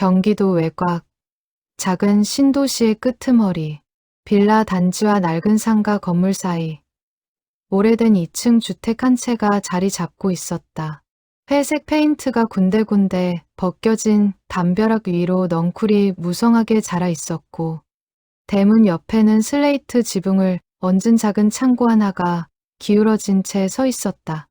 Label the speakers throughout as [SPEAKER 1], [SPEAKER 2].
[SPEAKER 1] 경기도 외곽, 작은 신도시의 끄트머리, 빌라 단지와 낡은 상가 건물 사이, 오래된 2층 주택 한 채가 자리 잡고 있었다. 회색 페인트가 군데군데 벗겨진 담벼락 위로 넝쿨이 무성하게 자라 있었고, 대문 옆에는 슬레이트 지붕을 얹은 작은 창고 하나가 기울어진 채 서 있었다.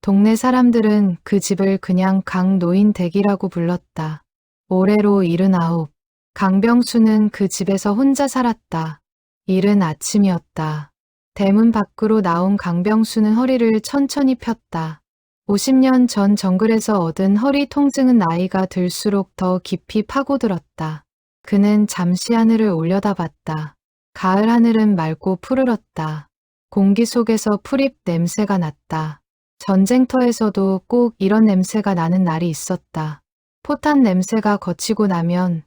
[SPEAKER 1] 동네 사람들은 그 집을 그냥 강노인 댁이라고 불렀다. 올해로 79. 강병수는 그 집에서 혼자 살았다. 이른 아침이었다. 대문 밖으로 나온 강병수는 허리를 천천히 폈다. 50년 전 정글에서 얻은 허리 통증은 나이가 들수록 더 깊이 파고들었다. 그는 잠시 하늘을 올려다봤다. 가을 하늘은 맑고 푸르렀다. 공기 속에서 풀잎 냄새가 났다. 전쟁터에서도 꼭 이런 냄새가 나는 날이 있었다. 포탄 냄새가 거치고 나면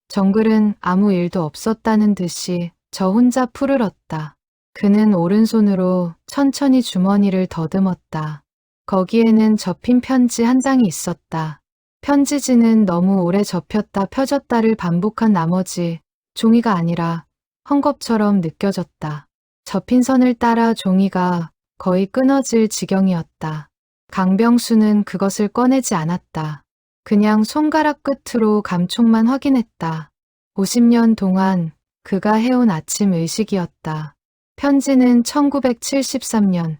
[SPEAKER 1] 정글은 아무 일도 없었다는 듯이 저 혼자 푸르렀다. 그는 오른손으로 천천히 주머니를 더듬었다. 거기에는 접힌 편지 한 장이 있었다. 편지지는 너무 오래 접혔다 펴졌다를 반복한 나머지 종이가 아니라 헝겊처럼 느껴졌다. 접힌 선을 따라 종이가 거의 끊어질 지경이었다. 강병수는 그것을 꺼내지 않았다. 그냥 손가락 끝으로 감촉만 확인했다. 50년 동안 그가 해온 아침 의식이었다. 편지는 1973년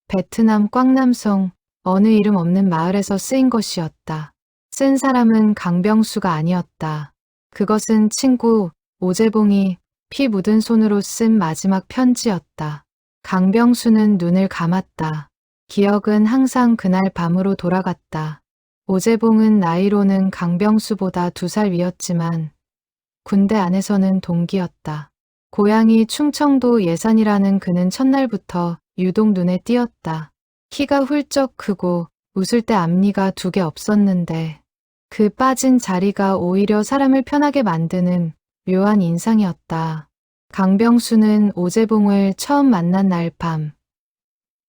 [SPEAKER 1] 베트남 꽝남성 어느 이름 없는 마을에서 쓰인 것이었다. 쓴 사람은 강병수가 아니었다. 그것은 친구 오재봉이 피 묻은 손으로 쓴 마지막 편지였다. 강병수는 눈을 감았다. 기억은 항상 그날 밤으로 돌아갔다. 오재봉은 나이로는 강병수보다 2살 위였지만 군대 안에서는 동기였다. 고향이 충청도 예산이라는 그는 첫날부터 유독 눈에 띄었다. 키가 훌쩍 크고 웃을 때 앞니가 2개 없었는데 그 빠진 자리가 오히려 사람을 편하게 만드는 묘한 인상이었다. 강병수는 오재봉을 처음 만난 날 밤,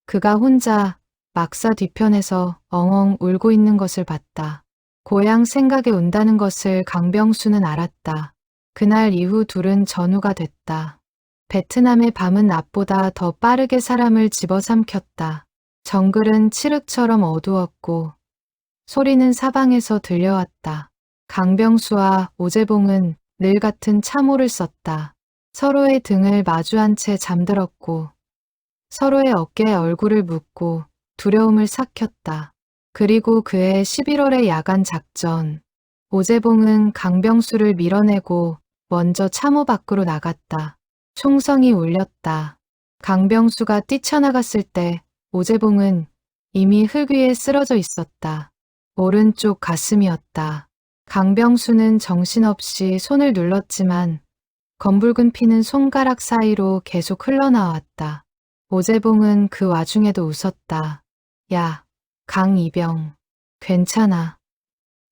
[SPEAKER 1] 그가 혼자 막사 뒤편에서 엉엉 울고 있는 것을 봤다. 고향 생각에 운다는 것을 강병수는 알았다. 그날 이후 둘은 전우가 됐다. 베트남의 밤은 낮보다 더 빠르게 사람을 집어삼켰다. 정글은 칠흑처럼 어두웠고 소리는 사방에서 들려왔다. 강병수와 오재봉은 늘 같은 참호를 썼다. 서로의 등을 마주한 채 잠들었고 서로의 어깨에 얼굴을 묻고 두려움을 삭혔다. 그리고 그해 11월의 야간 작전. 오재봉은 강병수를 밀어내고 먼저 참호 밖으로 나갔다. 총성이 울렸다. 강병수가 뛰쳐나갔을 때 오재봉은 이미 흙 위에 쓰러져 있었다. 오른쪽 가슴이었다. 강병수는 정신없이 손을 눌렀지만 검붉은 피는 손가락 사이로 계속 흘러나왔다. 오재봉은 그 와중에도 웃었다. 야, 강이병. 괜찮아.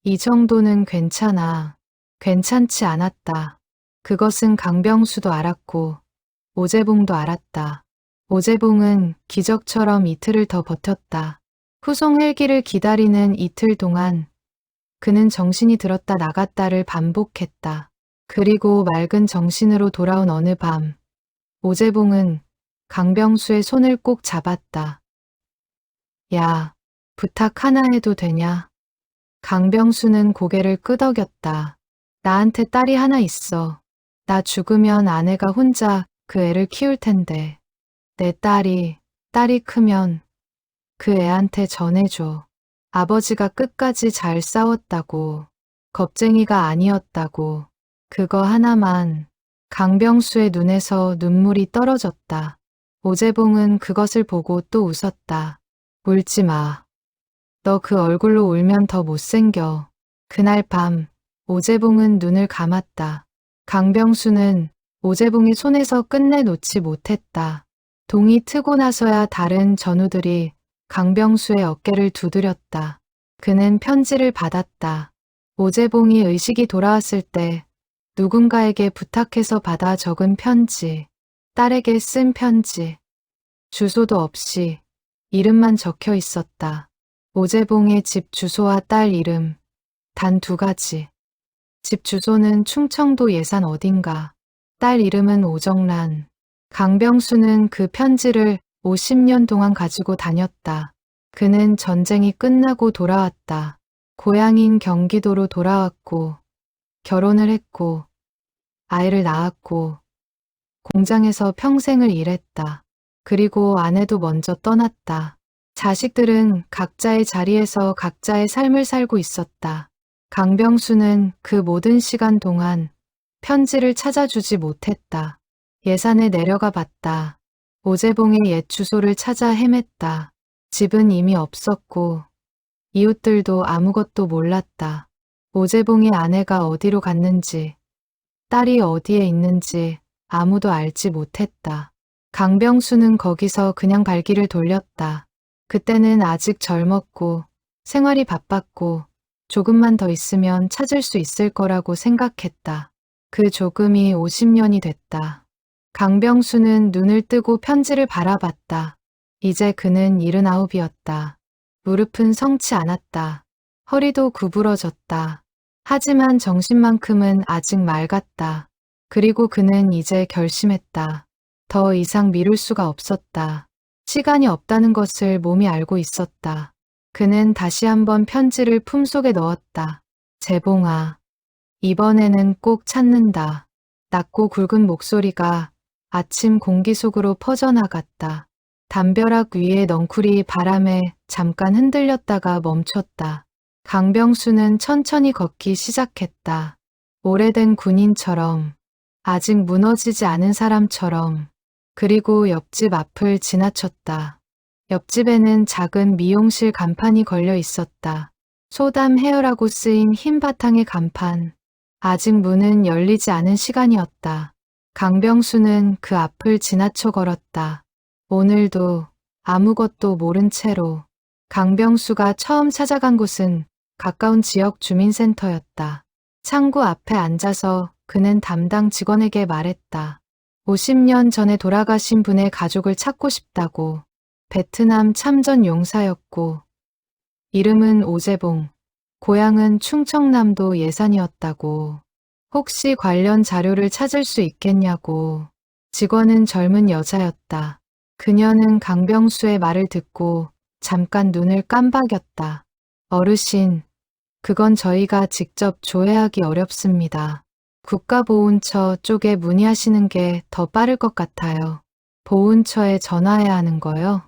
[SPEAKER 1] 이 정도는 괜찮아. 괜찮지 않았다. 그것은 강병수도 알았고 오재봉도 알았다. 오재봉은 기적처럼 이틀을 더 버텼다. 후송 헬기를 기다리는 이틀 동안 그는 정신이 들었다 나갔다를 반복했다. 그리고 맑은 정신으로 돌아온 어느 밤, 오재봉은 강병수의 손을 꼭 잡았다. 야, 부탁 하나 해도 되냐? 강병수는 고개를 끄덕였다. 나한테 딸이 하나 있어. 나 죽으면 아내가 혼자 그 애를 키울 텐데. 내 딸이 크면 그 애한테 전해줘. 아버지가 끝까지 잘 싸웠다고. 겁쟁이가 아니었다고. 그거 하나만. 강병수의 눈에서 눈물이 떨어졌다. 오재봉은 그것을 보고 또 웃었다. 울지 마. 너 그 얼굴로 울면 더 못생겨. 그날 밤 오재봉은 눈을 감았다. 강병수는 오재봉의 손에서 끝내 놓지 못했다. 동이 트고 나서야 다른 전우들이 강병수의 어깨를 두드렸다. 그는 편지를 받았다. 오재봉이 의식이 돌아왔을 때 누군가에게 부탁해서 받아 적은 편지, 딸에게 쓴 편지, 주소도 없이 이름만 적혀 있었다. 오재봉의 집 주소와 딸 이름, 단 2가지. 집 주소는 충청도 예산 어딘가. 딸 이름은 오정란. 강병수는 그 편지를 50년 동안 가지고 다녔다. 그는 전쟁이 끝나고 돌아왔다. 고향인 경기도로 돌아왔고, 결혼을 했고, 아이를 낳았고, 공장에서 평생을 일했다. 그리고 아내도 먼저 떠났다. 자식들은 각자의 자리에서 각자의 삶을 살고 있었다. 강병수는 그 모든 시간 동안 편지를 찾아주지 못했다. 예산에 내려가 봤다. 오재봉의 옛 주소를 찾아 헤맸다. 집은 이미 없었고 이웃들도 아무것도 몰랐다. 오재봉의 아내가 어디로 갔는지, 딸이 어디에 있는지 아무도 알지 못했다. 강병수는 거기서 그냥 발길을 돌렸다. 그때는 아직 젊었고 생활이 바빴고 조금만 더 있으면 찾을 수 있을 거라고 생각했다. 그 조금이 50년이 됐다. 강병수는 눈을 뜨고 편지를 바라봤다. 이제 그는 79이었다. 무릎은 성치 않았다. 허리도 구부러졌다. 하지만 정신만큼은 아직 맑았다. 그리고 그는 이제 결심했다. 더 이상 미룰 수가 없었다. 시간이 없다는 것을 몸이 알고 있었다. 그는 다시 한번 편지를 품속에 넣었다. 재봉아, 이번에는 꼭 찾는다. 낮고 굵은 목소리가 아침 공기 속으로 퍼져나갔다. 담벼락 위의 넝쿨이 바람에 잠깐 흔들렸다가 멈췄다. 강병수는 천천히 걷기 시작했다. 오래된 군인처럼, 아직 무너지지 않은 사람처럼. 그리고 옆집 앞을 지나쳤다. 옆집에는 작은 미용실 간판이 걸려 있었다. 소담 헤어라고 쓰인 흰 바탕의 간판. 아직 문은 열리지 않은 시간이었다. 강병수는 그 앞을 지나쳐 걸었다. 오늘도 아무것도 모른 채로. 강병수가 처음 찾아간 곳은 가까운 지역 주민센터였다. 창구 앞에 앉아서 그는 담당 직원에게 말했다. 50년 전에 돌아가신 분의 가족을 찾고 싶다고. 베트남 참전 용사였고 이름은 오재봉, 고향은 충청남도 예산이었다고. 혹시 관련 자료를 찾을 수 있겠냐고. 직원은 젊은 여자였다. 그녀는 강병수의 말을 듣고 잠깐 눈을 깜박였다. 어르신, 그건 저희가 직접 조회하기 어렵습니다. 국가보훈처 쪽에 문의하시는 게 더 빠를 것 같아요. 보훈처에 전화해야 하는 거요?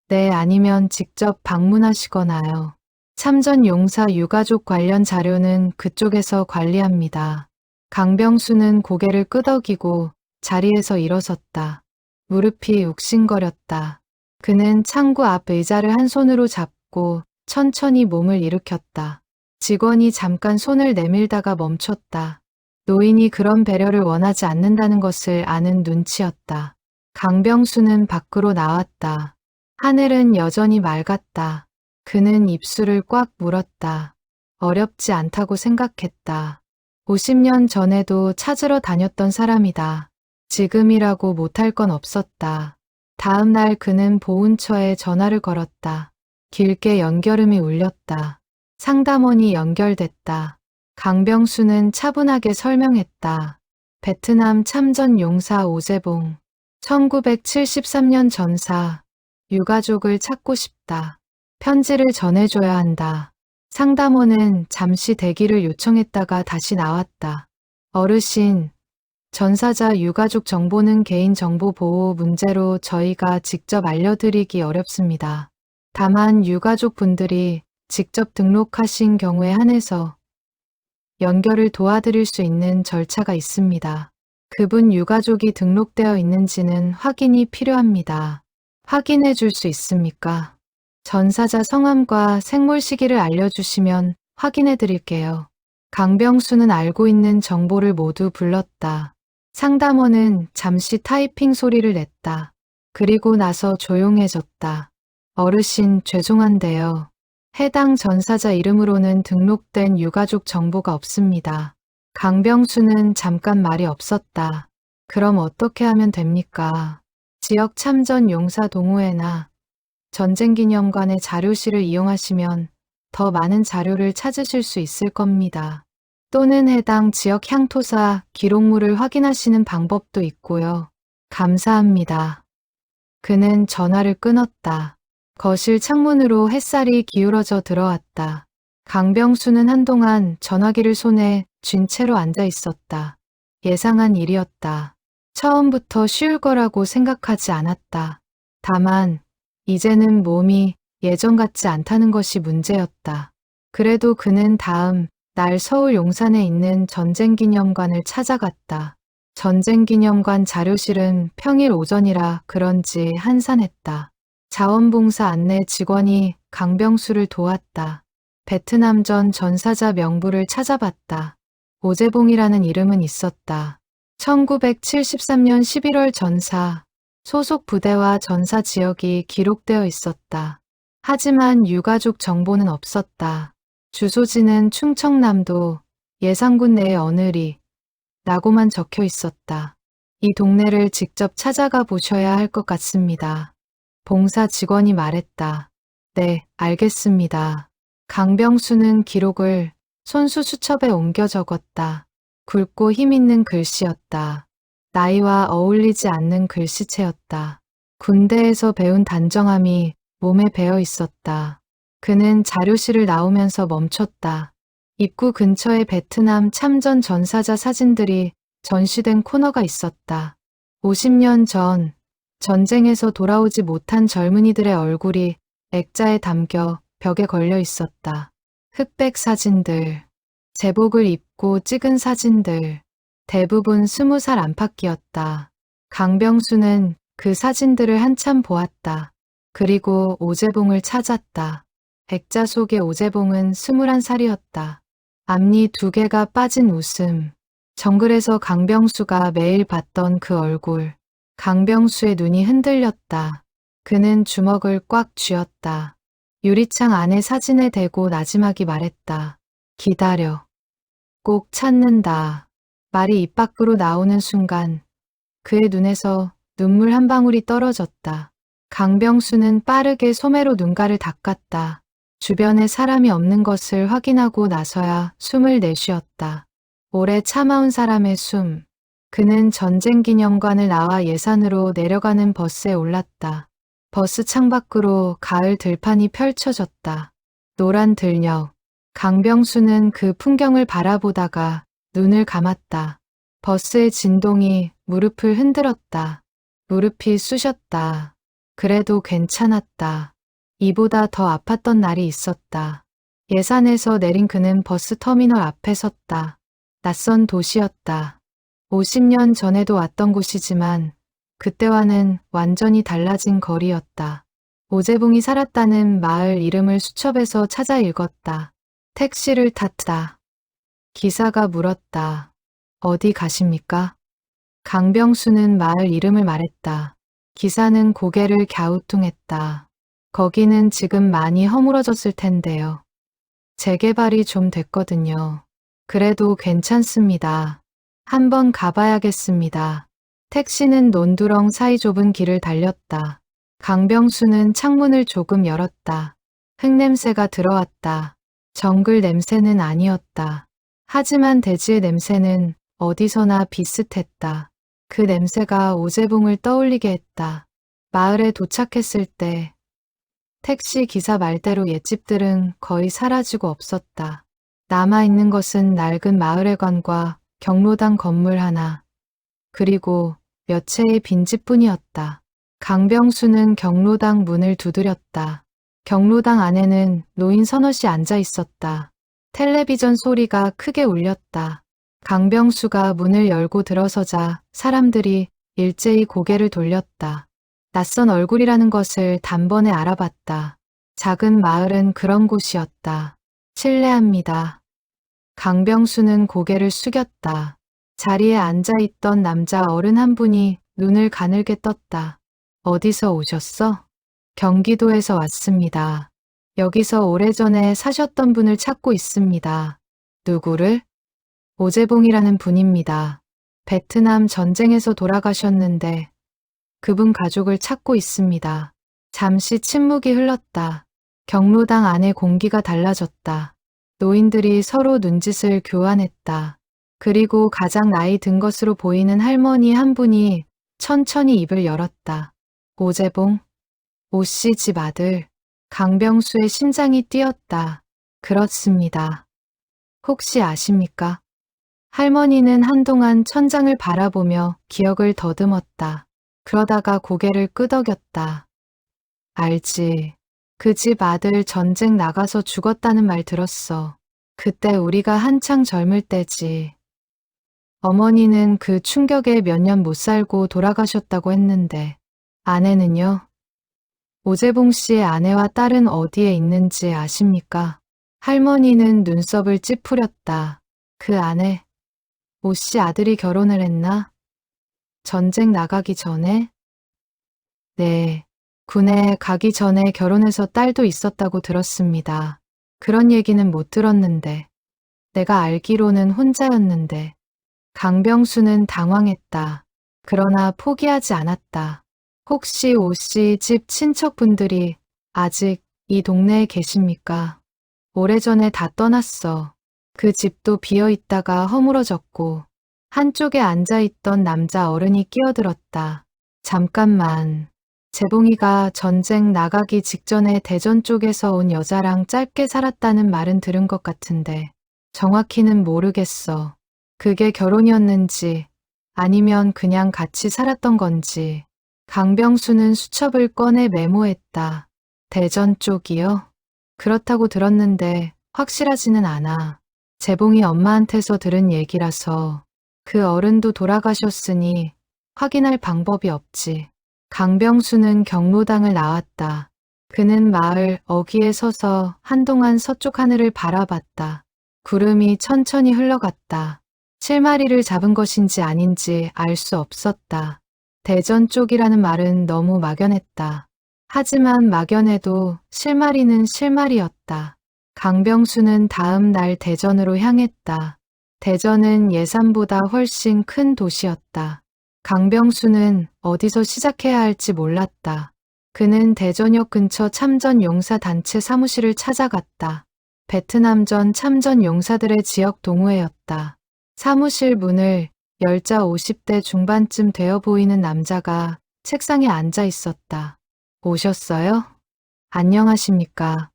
[SPEAKER 1] 네, 아니면 직접 방문하시거나요. 참전 용사 유가족 관련 자료는 그쪽에서 관리합니다. 강병수는 고개를 끄덕이고 자리에서 일어섰다. 무릎이 욱신거렸다. 그는 창구 앞 의자를 한 손으로 잡고 천천히 몸을 일으켰다. 직원이 잠깐 손을 내밀다가 멈췄다. 노인이 그런 배려를 원하지 않는다는 것을 아는 눈치였다. 강병수는 밖으로 나왔다. 하늘은 여전히 맑았다. 그는 입술을 꽉 물었다. 어렵지 않다고 생각했다. 50년 전에도 찾으러 다녔던 사람이다. 지금이라고 못할 건 없었다. 다음 날 그는 보훈처에 전화를 걸었다. 길게 연결음이 울렸다. 상담원이 연결됐다. 강병수는 차분하게 설명했다. 베트남 참전 용사 오재봉, 1973년 전사, 유가족을 찾고 싶다. 편지를 전해줘야 한다. 상담원은 잠시 대기를 요청했다가 다시 나왔다. 어르신, 전사자 유가족 정보는 개인정보 보호 문제로 저희가 직접 알려드리기 어렵습니다. 다만 유가족 분들이 직접 등록하신 경우에 한해서 연결을 도와드릴 수 있는 절차가 있습니다. 그분 유가족이 등록되어 있는지는 확인이 필요합니다. 확인해 줄 수 있습니까? 전사자 성함과 생몰 시기를 알려주시면 확인해 드릴게요. 강병수는 알고 있는 정보를 모두 불렀다. 상담원은 잠시 타이핑 소리를 냈다. 그리고 나서 조용해졌다. 어르신, 죄송한데요. 해당 전사자 이름으로는 등록된 유가족 정보가 없습니다. 강병수는 잠깐 말이 없었다. 그럼 어떻게 하면 됩니까? 지역 참전 용사 동호회나 전쟁기념관의 자료실을 이용하시면 더 많은 자료를 찾으실 수 있을 겁니다. 또는 해당 지역 향토사 기록물을 확인하시는 방법도 있고요. 감사합니다. 그는 전화를 끊었다. 거실 창문으로 햇살이 기울어져 들어왔다. 강병수는 한동안 전화기를 손에 쥔 채로 앉아 있었다. 예상한 일이었다. 처음부터 쉬울 거라고 생각하지 않았다. 다만 이제는 몸이 예전 같지 않다는 것이 문제였다. 그래도 그는 다음 날 서울 용산에 있는 전쟁기념관을 찾아갔다. 전쟁기념관 자료실은 평일 오전이라 그런지 한산했다. 자원봉사 안내 직원이 강병수를 도왔다. 베트남전 전사자 명부를 찾아봤다. 오재봉이라는 이름은 있었다. 1973년 11월 전사, 소속 부대와 전사 지역이 기록되어 있었다. 하지만 유가족 정보는 없었다. 주소지는 충청남도 예산군 내의 어느리 라고만 적혀 있었다. 이 동네를 직접 찾아가 보셔야 할 것 같습니다. 봉사 직원이 말했다. 네, 알겠습니다. 강병수는 기록을 손수 수첩에 옮겨 적었다. 굵고 힘있는 글씨였다. 나이와 어울리지 않는 글씨체였다. 군대에서 배운 단정함이 몸에 배어 있었다. 그는 자료실을 나오면서 멈췄다. 입구 근처에 베트남 참전 전사자 사진들이 전시된 코너가 있었다. 50년 전 전쟁에서 돌아오지 못한 젊은이들의 얼굴이 액자에 담겨 벽에 걸려 있었다. 흑백 사진들, 제복을 입고 찍은 사진들, 대부분 20살 안팎이었다. 강병수는 그 사진들을 한참 보았다. 그리고 오재봉을 찾았다. 액자 속의 오재봉은 21살이었다. 앞니 2개가 빠진 웃음. 정글에서 강병수가 매일 봤던 그 얼굴. 강병수의 눈이 흔들렸다. 그는 주먹을 꽉 쥐었다. 유리창 안에 사진을 대고 나지막이 말했다. 기다려. 꼭 찾는다. 말이 입 밖으로 나오는 순간 그의 눈에서 눈물 한 방울이 떨어졌다. 강병수는 빠르게 소매로 눈가를 닦았다. 주변에 사람이 없는 것을 확인하고 나서야 숨을 내쉬었다. 오래 참아온 사람의 숨. 그는 전쟁기념관을 나와 예산으로 내려가는 버스에 올랐다. 버스 창밖으로 가을 들판이 펼쳐졌다. 노란 들녘. 강병수는 그 풍경을 바라보다가 눈을 감았다. 버스의 진동이 무릎을 흔들었다. 무릎이 쑤셨다. 그래도 괜찮았다. 이보다 더 아팠던 날이 있었다. 예산에서 내린 그는 버스터미널 앞에 섰다. 낯선 도시였다. 50년 전에도 왔던 곳이지만 그때와는 완전히 달라진 거리였다. 오재봉이 살았다는 마을 이름을 수첩에서 찾아 읽었다. 택시를 탔다. 기사가 물었다. 어디 가십니까? 강병수는 마을 이름을 말했다. 기사는 고개를 갸우뚱했다. 거기는 지금 많이 허물어졌을 텐데요. 재개발이 좀 됐거든요. 그래도 괜찮습니다. 한번 가봐야겠습니다. 택시는 논두렁 사이 좁은 길을 달렸다. 강병수는 창문을 조금 열었다. 흙냄새가 들어왔다. 정글 냄새는 아니었다. 하지만 대지의 냄새는 어디서나 비슷했다. 그 냄새가 오재봉을 떠올리게 했다. 마을에 도착했을 때 택시 기사 말대로 옛집들은 거의 사라지고 없었다. 남아있는 것은 낡은 마을회관과 경로당 건물 하나, 그리고 몇 채의 빈집뿐이었다. 강병수는 경로당 문을 두드렸다. 경로당 안에는 노인 서너시 앉아 있었다. 텔레비전 소리가 크게 울렸다. 강병수가 문을 열고 들어서자 사람들이 일제히 고개를 돌렸다. 낯선 얼굴이라는 것을 단번에 알아봤다. 작은 마을은 그런 곳이었다. 실례합니다. 강병수는 고개를 숙였다. 자리에 앉아있던 남자 어른 한 분이 눈을 가늘게 떴다. 어디서 오셨어? 경기도에서 왔습니다. 여기서 오래전에 사셨던 분을 찾고 있습니다. 누구를? 오재봉이라는 분입니다. 베트남 전쟁에서 돌아가셨는데 그분 가족을 찾고 있습니다. 잠시 침묵이 흘렀다. 경로당 안의 공기가 달라졌다. 노인들이 서로 눈짓을 교환했다. 그리고 가장 나이 든 것으로 보이는 할머니 한 분이 천천히 입을 열었다. 오재봉, 오씨 집 아들. 강병수의 심장이 뛰었다. 그렇습니다. 혹시 아십니까? 할머니는 한동안 천장을 바라보며 기억을 더듬었다. 그러다가 고개를 끄덕였다. 알지. 그 집 아들 전쟁 나가서 죽었다는 말 들었어. 그때 우리가 한창 젊을 때지. 어머니는 그 충격에 몇 년 못 살고 돌아가셨다고 했는데 아내는요? 오재봉 씨의 아내와 딸은 어디에 있는지 아십니까? 할머니는 눈썹을 찌푸렸다. 그 아내, 오 씨 아들이 결혼을 했나? 전쟁 나가기 전에? 네, 군에 가기 전에 결혼해서 딸도 있었다고 들었습니다. 그런 얘기는 못 들었는데, 내가 알기로는 혼자였는데. 강병수는 당황했다. 그러나 포기하지 않았다. 혹시 오 씨 집 친척분들이 아직 이 동네에 계십니까? 오래전에 다 떠났어. 그 집도 비어 있다가 허물어졌고 한쪽에 앉아있던 남자 어른이 끼어들었다. 잠깐만. 재봉이가 전쟁 나가기 직전에 대전 쪽에서 온 여자랑 짧게 살았다는 말은 들은 것 같은데 정확히는 모르겠어. 그게 결혼이었는지 아니면 그냥 같이 살았던 건지. 강병수는 수첩을 꺼내 메모했다. 대전 쪽이요? 그렇다고 들었는데 확실하지는 않아. 재봉이 엄마한테서 들은 얘기라서. 그 어른도 돌아가셨으니 확인할 방법이 없지. 강병수는 경로당을 나왔다. 그는 마을 어귀에 서서 한동안 서쪽 하늘을 바라봤다. 구름이 천천히 흘러갔다. 실마리를 잡은 것인지 아닌지 알 수 없었다. 대전 쪽이라는 말은 너무 막연했다. 하지만 막연해도 실마리는 실마리였다. 강병수는 다음 날 대전으로 향했다. 대전은 예산보다 훨씬 큰 도시였다. 강병수는 어디서 시작해야 할지 몰랐다. 그는 대전역 근처 참전용사단체 사무실을 찾아갔다. 베트남전 참전용사들의 지역 동호회였다. 사무실 문을 열자 50대 중반쯤 되어 보이는 남자가 책상에 앉아 있었다. 오셨어요? 안녕하십니까.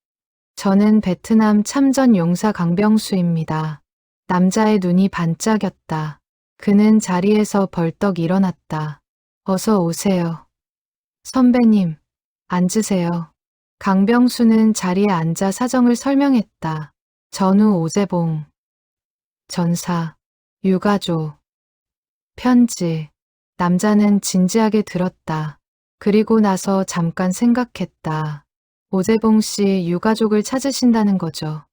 [SPEAKER 1] 저는 베트남 참전용사 강병수입니다. 남자의 눈이 반짝였다. 그는 자리에서 벌떡 일어났다. 어서 오세요. 선배님, 앉으세요. 강병수는 자리에 앉아 사정을 설명했다. 전우 오재봉. 전사. 유가족. 편지. 남자는 진지하게 들었다. 그리고 나서 잠깐 생각했다. 오재봉 씨 유가족을 찾으신다는 거죠.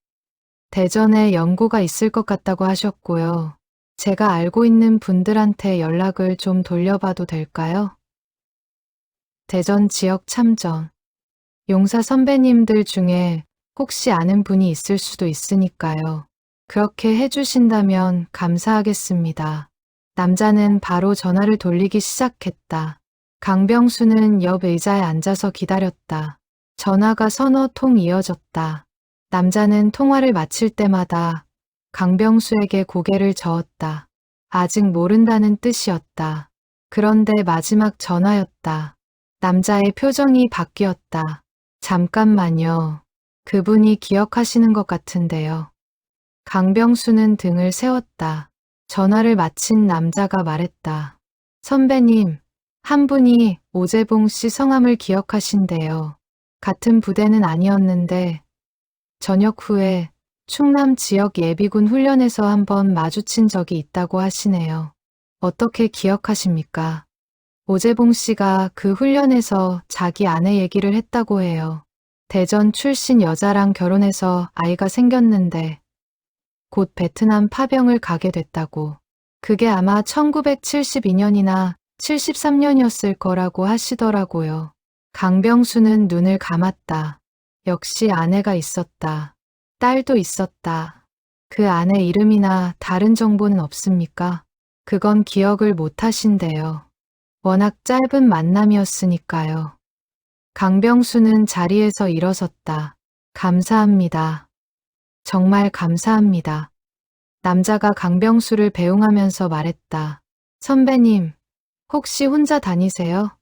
[SPEAKER 1] 대전에 연고가 있을 것 같다고 하셨고요. 제가 알고 있는 분들한테 연락을 좀 돌려봐도 될까요? 대전 지역 참전. 용사 선배님들 중에 혹시 아는 분이 있을 수도 있으니까요. 그렇게 해주신다면 감사하겠습니다. 남자는 바로 전화를 돌리기 시작했다. 강병수는 옆 의자에 앉아서 기다렸다. 전화가 서너 통 이어졌다. 남자는 통화를 마칠 때마다 강병수에게 고개를 저었다. 아직 모른다는 뜻이었다. 그런데 마지막 전화였다. 남자의 표정이 바뀌었다. 잠깐만요. 그분이 기억하시는 것 같은데요. 강병수는 등을 세웠다. 전화를 마친 남자가 말했다. 선배님, 한 분이 오재봉 씨 성함을 기억하신대요. 같은 부대는 아니었는데 저녁 후에 충남 지역 예비군 훈련에서 한번 마주친 적이 있다고 하시네요. 어떻게 기억하십니까? 오재봉 씨가 그 훈련에서 자기 아내 얘기를 했다고 해요. 대전 출신 여자랑 결혼해서 아이가 생겼는데 곧 베트남 파병을 가게 됐다고. 그게 아마 1972년이나 73년이었을 거라고 하시더라고요. 강병수는 눈을 감았다. 역시 아내가 있었다. 딸도 있었다. 그 아내 이름이나 다른 정보는 없습니까? 그건 기억을 못 하신대요. 워낙 짧은 만남이었으니까요. 강병수는 자리에서 일어섰다. 감사합니다. 정말 감사합니다. 남자가 강병수를 배웅하면서 말했다. 선배님, 혹시 혼자 다니세요?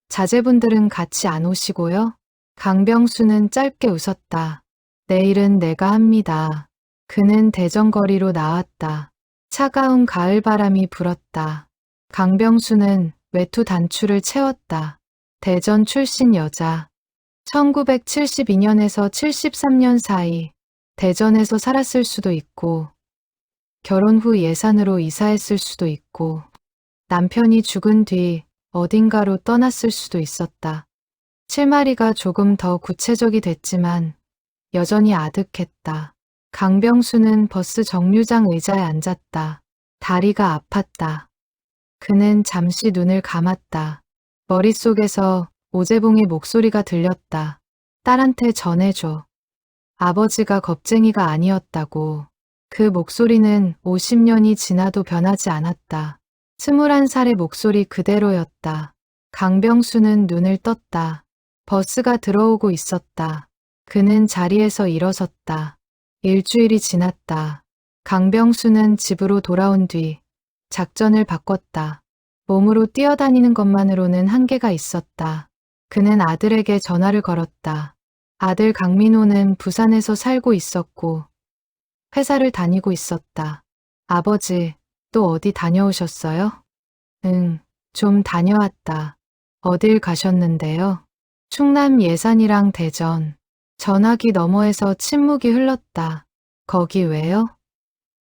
[SPEAKER 1] 자제분들은 같이 안 오시고요? 강병수는 짧게 웃었다. 내일은 내가 합니다. 그는 대전거리로 나왔다. 차가운 가을바람이 불었다. 강병수는 외투 단추를 채웠다. 대전 출신 여자. 1972년에서 73년 사이 대전에서 살았을 수도 있고 결혼 후 예산으로 이사했을 수도 있고 남편이 죽은 뒤 어딘가로 떠났을 수도 있었다. 실마리가 조금 더 구체적이 됐지만 여전히 아득했다. 강병수는 버스 정류장 의자에 앉았다. 다리가 아팠다. 그는 잠시 눈을 감았다. 머릿속에서 오재봉의 목소리가 들렸다. 딸한테 전해줘. 아버지가 겁쟁이가 아니었다고. 그 목소리는 50년이 지나도 변하지 않았다. 21살의 목소리 그대로였다. 강병수는 눈을 떴다. 버스가 들어오고 있었다. 그는 자리에서 일어섰다. 일주일이 지났다. 강병수는 집으로 돌아온 뒤 작전을 바꿨다. 몸으로 뛰어다니는 것만으로는 한계가 있었다. 그는 아들에게 전화를 걸었다. 아들 강민호는 부산에서 살고 있었고 회사를 다니고 있었다. 아버지, 또 어디 다녀오셨어요? 응, 좀 다녀왔다. 어딜 가셨는데요? 충남 예산이랑 대전. 전화기 너머에서 침묵이 흘렀다. 거기 왜요?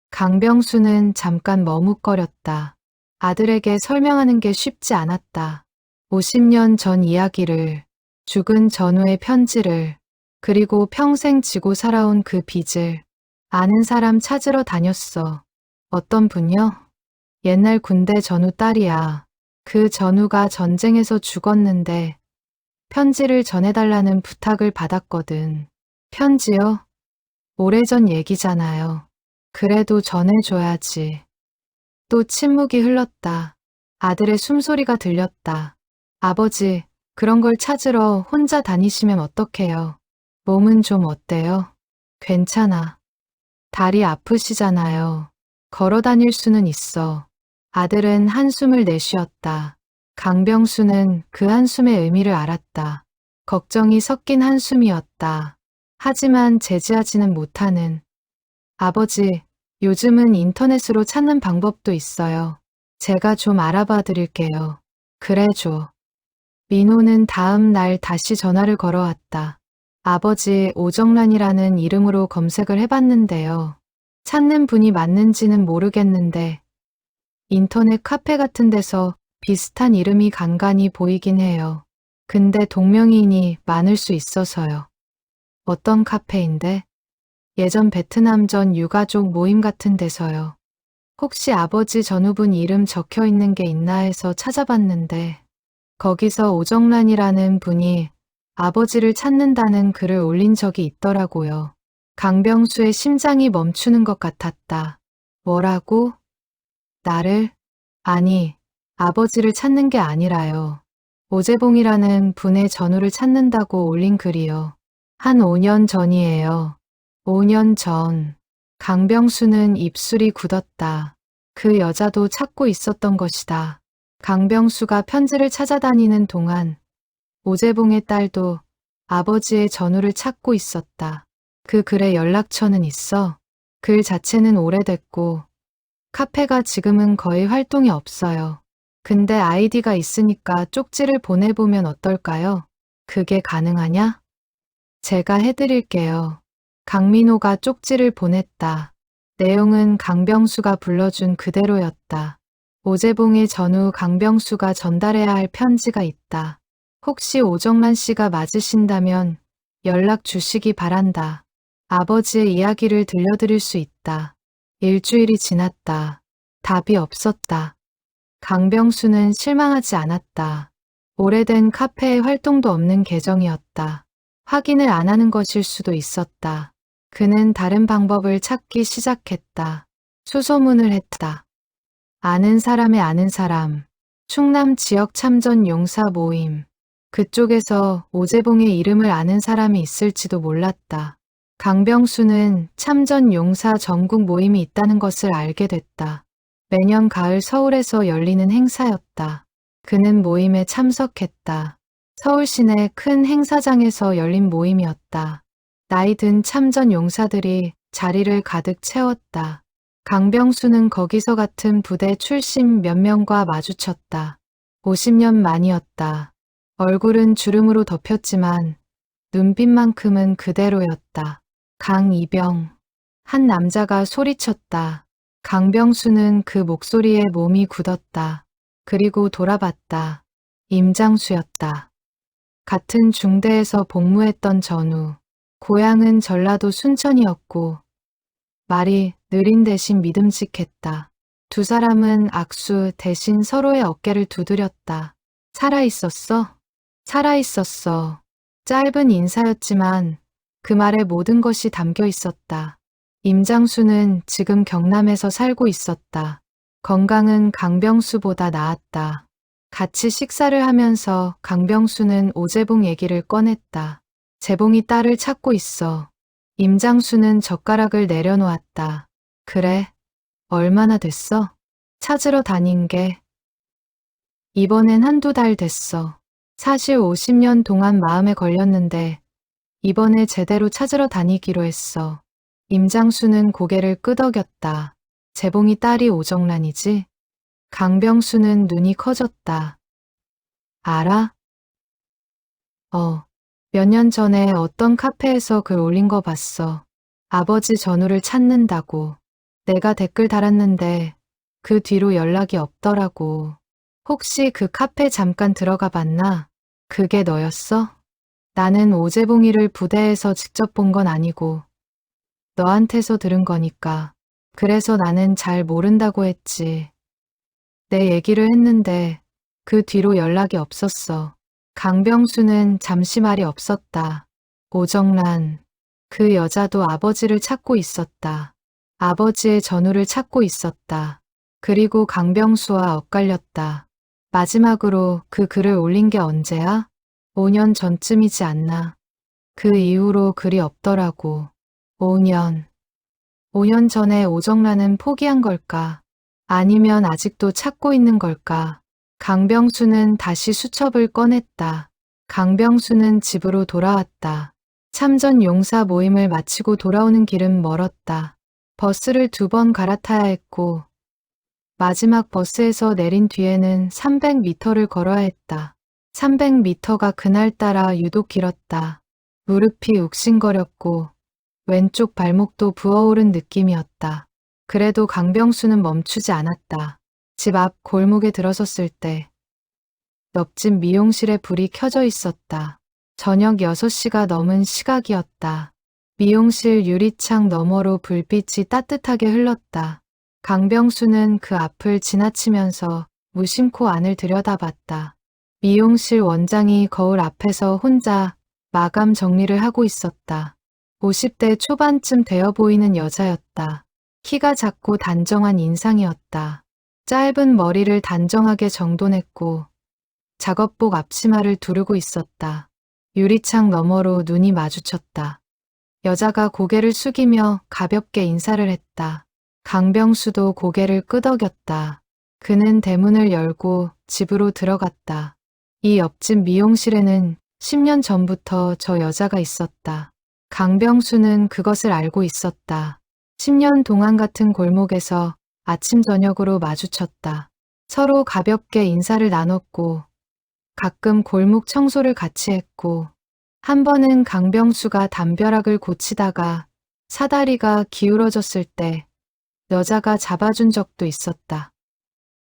[SPEAKER 1] 강병수는 잠깐 머뭇거렸다. 아들에게 설명하는 게 쉽지 않았다. 50년 전 이야기를, 죽은 전우의 편지를, 그리고 평생 지고 살아온 그 빚을 아는 사람 찾으러 다녔어. 어떤 분요? 옛날 군대 전우 딸이야. 그 전우가 전쟁에서 죽었는데 편지를 전해달라는 부탁을 받았거든. 편지요? 오래전 얘기잖아요. 그래도 전해줘야지. 또 침묵이 흘렀다. 아들의 숨소리가 들렸다. 아버지, 그런 걸 찾으러 혼자 다니시면 어떡해요? 몸은 좀 어때요? 괜찮아. 다리 아프시잖아요. 걸어 다닐 수는 있어. 아들은 한숨을 내쉬었다. 강병수는 그 한숨의 의미를 알았다. 걱정이 섞인 한숨이었다. 하지만 제지하지는 못하는. 아버지, 요즘은 인터넷으로 찾는 방법도 있어요. 제가 좀 알아봐 드릴게요. 그래 줘. 민호는 다음 날 다시 전화를 걸어왔다. 아버지 오정란이라는 이름으로 검색을 해봤는데요. 찾는 분이 맞는지는 모르겠는데 인터넷 카페 같은 데서 비슷한 이름이 간간히 보이긴 해요. 근데 동명이인이 많을 수 있어서요. 어떤 카페인데? 예전 베트남 전 유가족 모임 같은 데서요. 혹시 아버지 전후분 이름 적혀 있는 게 있나 해서 찾아봤는데 거기서 오정란이라는 분이 아버지를 찾는다는 글을 올린 적이 있더라고요. 강병수의 심장이 멈추는 것 같았다. 뭐라고? 나를? 아니, 아버지를 찾는 게 아니라요. 오재봉이라는 분의 전우를 찾는다고 올린 글이요. 한 5년 전이에요. 5년 전. 강병수는 입술이 굳었다. 그 여자도 찾고 있었던 것이다. 강병수가 편지를 찾아다니는 동안 오재봉의 딸도 아버지의 전우를 찾고 있었다. 그 글에 연락처는 있어. 글 자체는 오래됐고 카페가 지금은 거의 활동이 없어요. 근데 아이디가 있으니까 쪽지를 보내보면 어떨까요? 그게 가능하냐? 제가 해드릴게요. 강민호가 쪽지를 보냈다. 내용은 강병수가 불러준 그대로였다. 오재봉의 전후 강병수가 전달해야 할 편지가 있다. 혹시 오정란 씨가 맞으신다면 연락 주시기 바란다. 아버지의 이야기를 들려드릴 수 있다. 일주일이 지났다. 답이 없었다. 강병수는 실망하지 않았다. 오래된 카페에 활동도 없는 계정이었다. 확인을 안 하는 것일 수도 있었다. 그는 다른 방법을 찾기 시작했다. 수소문을 했다. 아는 사람의 아는 사람, 충남 지역 참전 용사 모임. 그쪽에서 오재봉의 이름을 아는 사람이 있을지도 몰랐다. 강병수는 참전 용사 전국 모임이 있다는 것을 알게 됐다. 매년 가을 서울에서 열리는 행사였다. 그는 모임에 참석했다. 서울 시내 큰 행사장에서 열린 모임이었다. 나이 든 참전 용사들이 자리를 가득 채웠다. 강병수는 거기서 같은 부대 출신 몇 명과 마주쳤다. 50년 만이었다. 얼굴은 주름으로 덮였지만 눈빛만큼은 그대로였다. 강이병. 한 남자가 소리쳤다. 강병수는 그 목소리에 몸이 굳었다. 그리고 돌아봤다. 임장수였다. 같은 중대에서 복무했던 전후. 고향은 전라도 순천이었고 말이 느린 대신 믿음직했다. 두 사람은 악수 대신 서로의 어깨를 두드렸다. 살아있었어? 살아있었어. 짧은 인사였지만 그 말에 모든 것이 담겨 있었다. 임장수는 지금 경남에서 살고 있었다. 건강은 강병수보다 나았다. 같이 식사를 하면서 강병수는 오재봉 얘기를 꺼냈다. 재봉이 딸을 찾고 있어. 임장수는 젓가락을 내려놓았다. 그래? 얼마나 됐어? 찾으러 다닌 게. 이번엔 한두 달 됐어. 사실 50년 동안 마음에 걸렸는데 이번에 제대로 찾으러 다니기로 했어. 임장수는 고개를 끄덕였다. 재봉이 딸이 오정란이지? 강병수는 눈이 커졌다. 알아? 몇 년 전에 어떤 카페에서 글 올린 거 봤어. 아버지 전우를 찾는다고. 내가 댓글 달았는데 그 뒤로 연락이 없더라고. 혹시 그 카페 잠깐 들어가 봤나? 그게 너였어? 나는 오재봉이를 부대에서 직접 본 건 아니고 너한테서 들은 거니까. 그래서 나는 잘 모른다고 했지. 내 얘기를 했는데 그 뒤로 연락이 없었어. 강병수는 잠시 말이 없었다. 오정란. 그 여자도 아버지를 찾고 있었다. 아버지의 전우를 찾고 있었다. 그리고 강병수와 엇갈렸다. 마지막으로 그 글을 올린 게 언제야? 5년 전쯤이지 않나. 그 이후로 글이 없더라고. 5년. 5년 전에 오정란은 포기한 걸까? 아니면 아직도 찾고 있는 걸까? 강병수는 다시 수첩을 꺼냈다. 강병수는 집으로 돌아왔다. 참전 용사 모임을 마치고 돌아오는 길은 멀었다. 버스를 2번 갈아타야 했고 마지막 버스에서 내린 뒤에는 300m를 걸어야 했다. 300m가 그날따라 유독 길었다. 무릎이 욱신거렸고 왼쪽 발목도 부어오른 느낌이었다. 그래도 강병수는 멈추지 않았다. 집 앞 골목에 들어섰을 때 옆집 미용실에 불이 켜져 있었다. 저녁 6시가 넘은 시각이었다. 미용실 유리창 너머로 불빛이 따뜻하게 흘렀다. 강병수는 그 앞을 지나치면서 무심코 안을 들여다봤다. 미용실 원장이 거울 앞에서 혼자 마감 정리를 하고 있었다. 50대 초반쯤 되어 보이는 여자였다. 키가 작고 단정한 인상이었다. 짧은 머리를 단정하게 정돈했고 작업복 앞치마를 두르고 있었다. 유리창 너머로 눈이 마주쳤다. 여자가 고개를 숙이며 가볍게 인사를 했다. 강병수도 고개를 끄덕였다. 그는 대문을 열고 집으로 들어갔다. 이 옆집 미용실에는 10년 전부터 저 여자가 있었다. 강병수는 그것을 알고 있었다. 10년 동안 같은 골목에서 아침 저녁으로 마주쳤다. 서로 가볍게 인사를 나눴고 가끔 골목 청소를 같이 했고 한 번은 강병수가 담벼락을 고치다가 사다리가 기울어졌을 때 여자가 잡아준 적도 있었다.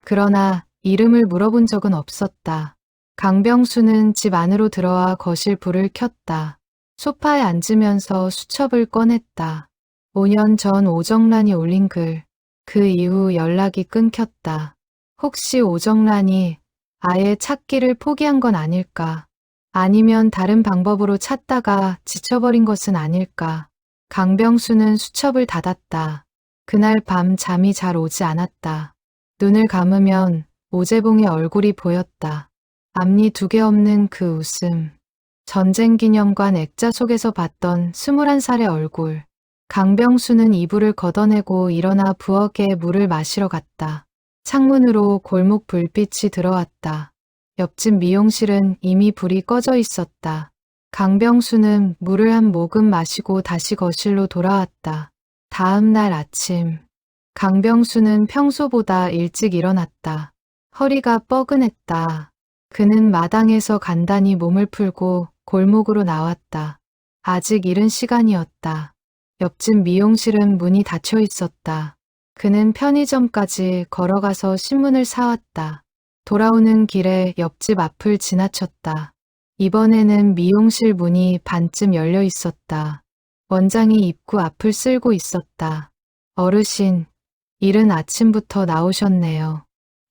[SPEAKER 1] 그러나 이름을 물어본 적은 없었다. 강병수는 집 안으로 들어와 거실 불을 켰다. 소파에 앉으면서 수첩을 꺼냈다. 5년 전 오정란이 올린 글. 그 이후 연락이 끊겼다. 혹시 오정란이 아예 찾기를 포기한 건 아닐까? 아니면 다른 방법으로 찾다가 지쳐버린 것은 아닐까? 강병수는 수첩을 닫았다. 그날 밤 잠이 잘 오지 않았다. 눈을 감으면 오재봉의 얼굴이 보였다. 앞니 2개 없는 그 웃음. 전쟁기념관 액자 속에서 봤던 21살의 얼굴. 강병수는 이불을 걷어내고 일어나 부엌에 물을 마시러 갔다. 창문으로 골목 불빛이 들어왔다. 옆집 미용실은 이미 불이 꺼져 있었다. 강병수는 물을 한 모금 마시고 다시 거실로 돌아왔다. 다음 날 아침. 강병수는 평소보다 일찍 일어났다. 허리가 뻐근했다. 그는 마당에서 간단히 몸을 풀고 골목으로 나왔다. 아직 이른 시간이었다. 옆집 미용실은 문이 닫혀 있었다. 그는 편의점까지 걸어가서 신문을 사왔다. 돌아오는 길에 옆집 앞을 지나쳤다. 이번에는 미용실 문이 반쯤 열려 있었다. 원장이 입구 앞을 쓸고 있었다. 어르신, 이른 아침부터 나오셨네요.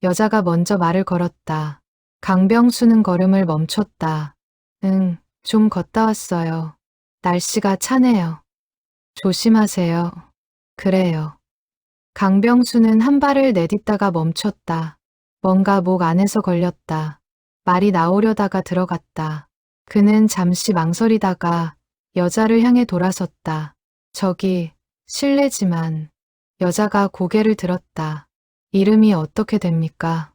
[SPEAKER 1] 여자가 먼저 말을 걸었다. 강병수는 걸음을 멈췄다. 응, 좀 걷다 왔어요. 날씨가 차네요. 조심하세요. 그래요. 강병수는 한 발을 내딛다가 멈췄다. 뭔가 목 안에서 걸렸다. 말이 나오려다가 들어갔다. 그는 잠시 망설이다가 여자를 향해 돌아섰다. 저기, 실례지만. 여자가 고개를 들었다. 이름이 어떻게 됩니까?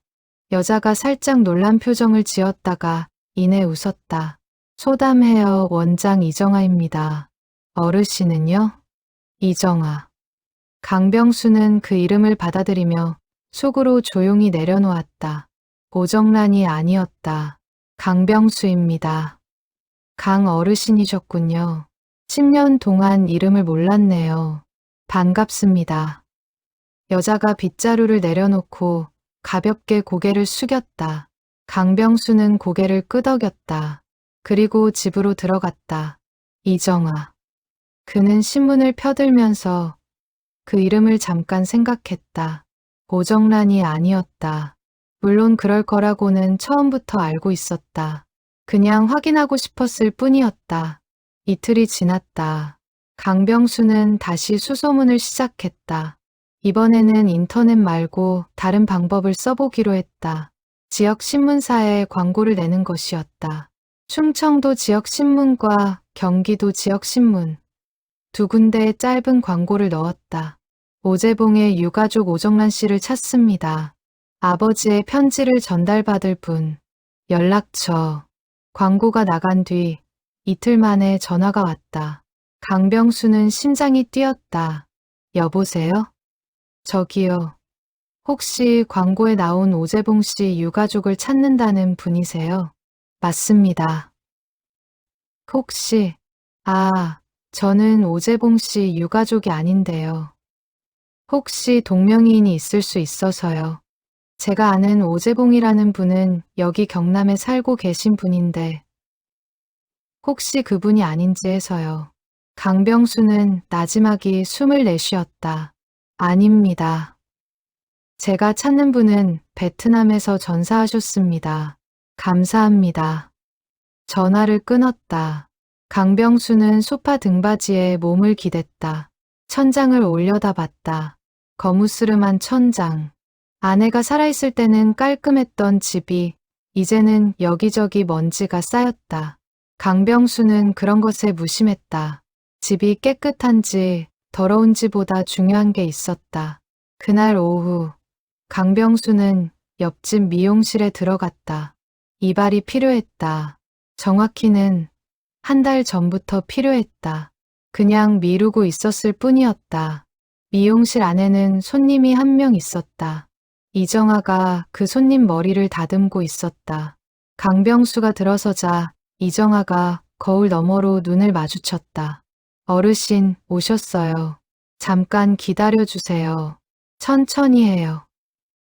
[SPEAKER 1] 여자가 살짝 놀란 표정을 지었다가 이내 웃었다. 소담해요, 원장 이정아입니다. 어르신은요? 이정아. 강병수는 그 이름을 받아들이며 속으로 조용히 내려놓았다. 오정란이 아니었다. 강병수입니다. 강 어르신이셨군요. 10년 동안 이름을 몰랐네요. 반갑습니다. 여자가 빗자루를 내려놓고 가볍게 고개를 숙였다. 강병수는 고개를 끄덕였다. 그리고 집으로 들어갔다. 이정아. 그는 신문을 펴들면서 그 이름을 잠깐 생각했다. 오정란이 아니었다. 물론 그럴 거라고는 처음부터 알고 있었다. 그냥 확인하고 싶었을 뿐이었다. 이틀이 지났다. 강병수는 다시 수소문을 시작했다. 이번에는 인터넷 말고 다른 방법을 써보기로 했다. 지역 신문사에 광고를 내는 것이었다. 충청도 지역신문과 경기도 지역신문 두 군데에 짧은 광고를 넣었다. 오재봉의 유가족 오정란 씨를 찾습니다. 아버지의 편지를 전달받을 분, 연락처. 광고가 나간 뒤 이틀 만에 전화가 왔다. 강병수는 심장이 뛰었다. 여보세요? 저기요. 혹시 광고에 나온 오재봉 씨 유가족을 찾는다는 분이세요? 맞습니다. 혹시, 저는 오재봉 씨 유가족이 아닌데요. 혹시 동명이인이 있을 수 있어서요. 제가 아는 오재봉이라는 분은 여기 경남에 살고 계신 분인데 혹시 그분이 아닌지 해서요. 강병수는 나지막이 숨을 내쉬었다. 아닙니다. 제가 찾는 분은 베트남에서 전사하셨습니다. 감사합니다. 전화를 끊었다. 강병수는 소파 등받이에 몸을 기댔다. 천장을 올려다봤다. 거무스름한 천장. 아내가 살아있을 때는 깔끔했던 집이 이제는 여기저기 먼지가 쌓였다. 강병수는 그런 것에 무심했다. 집이 깨끗한지 더러운지보다 중요한 게 있었다. 그날 오후 강병수는 옆집 미용실에 들어갔다. 이발이 필요했다. 정확히는 한 달 전부터 필요했다. 그냥 미루고 있었을 뿐이었다. 미용실 안에는 손님이 한 명 있었다. 이정아가 그 손님 머리를 다듬고 있었다. 강병수가 들어서자 이정아가 거울 너머로 눈을 마주쳤다. 어르신 오셨어요. 잠깐 기다려주세요. 천천히 해요.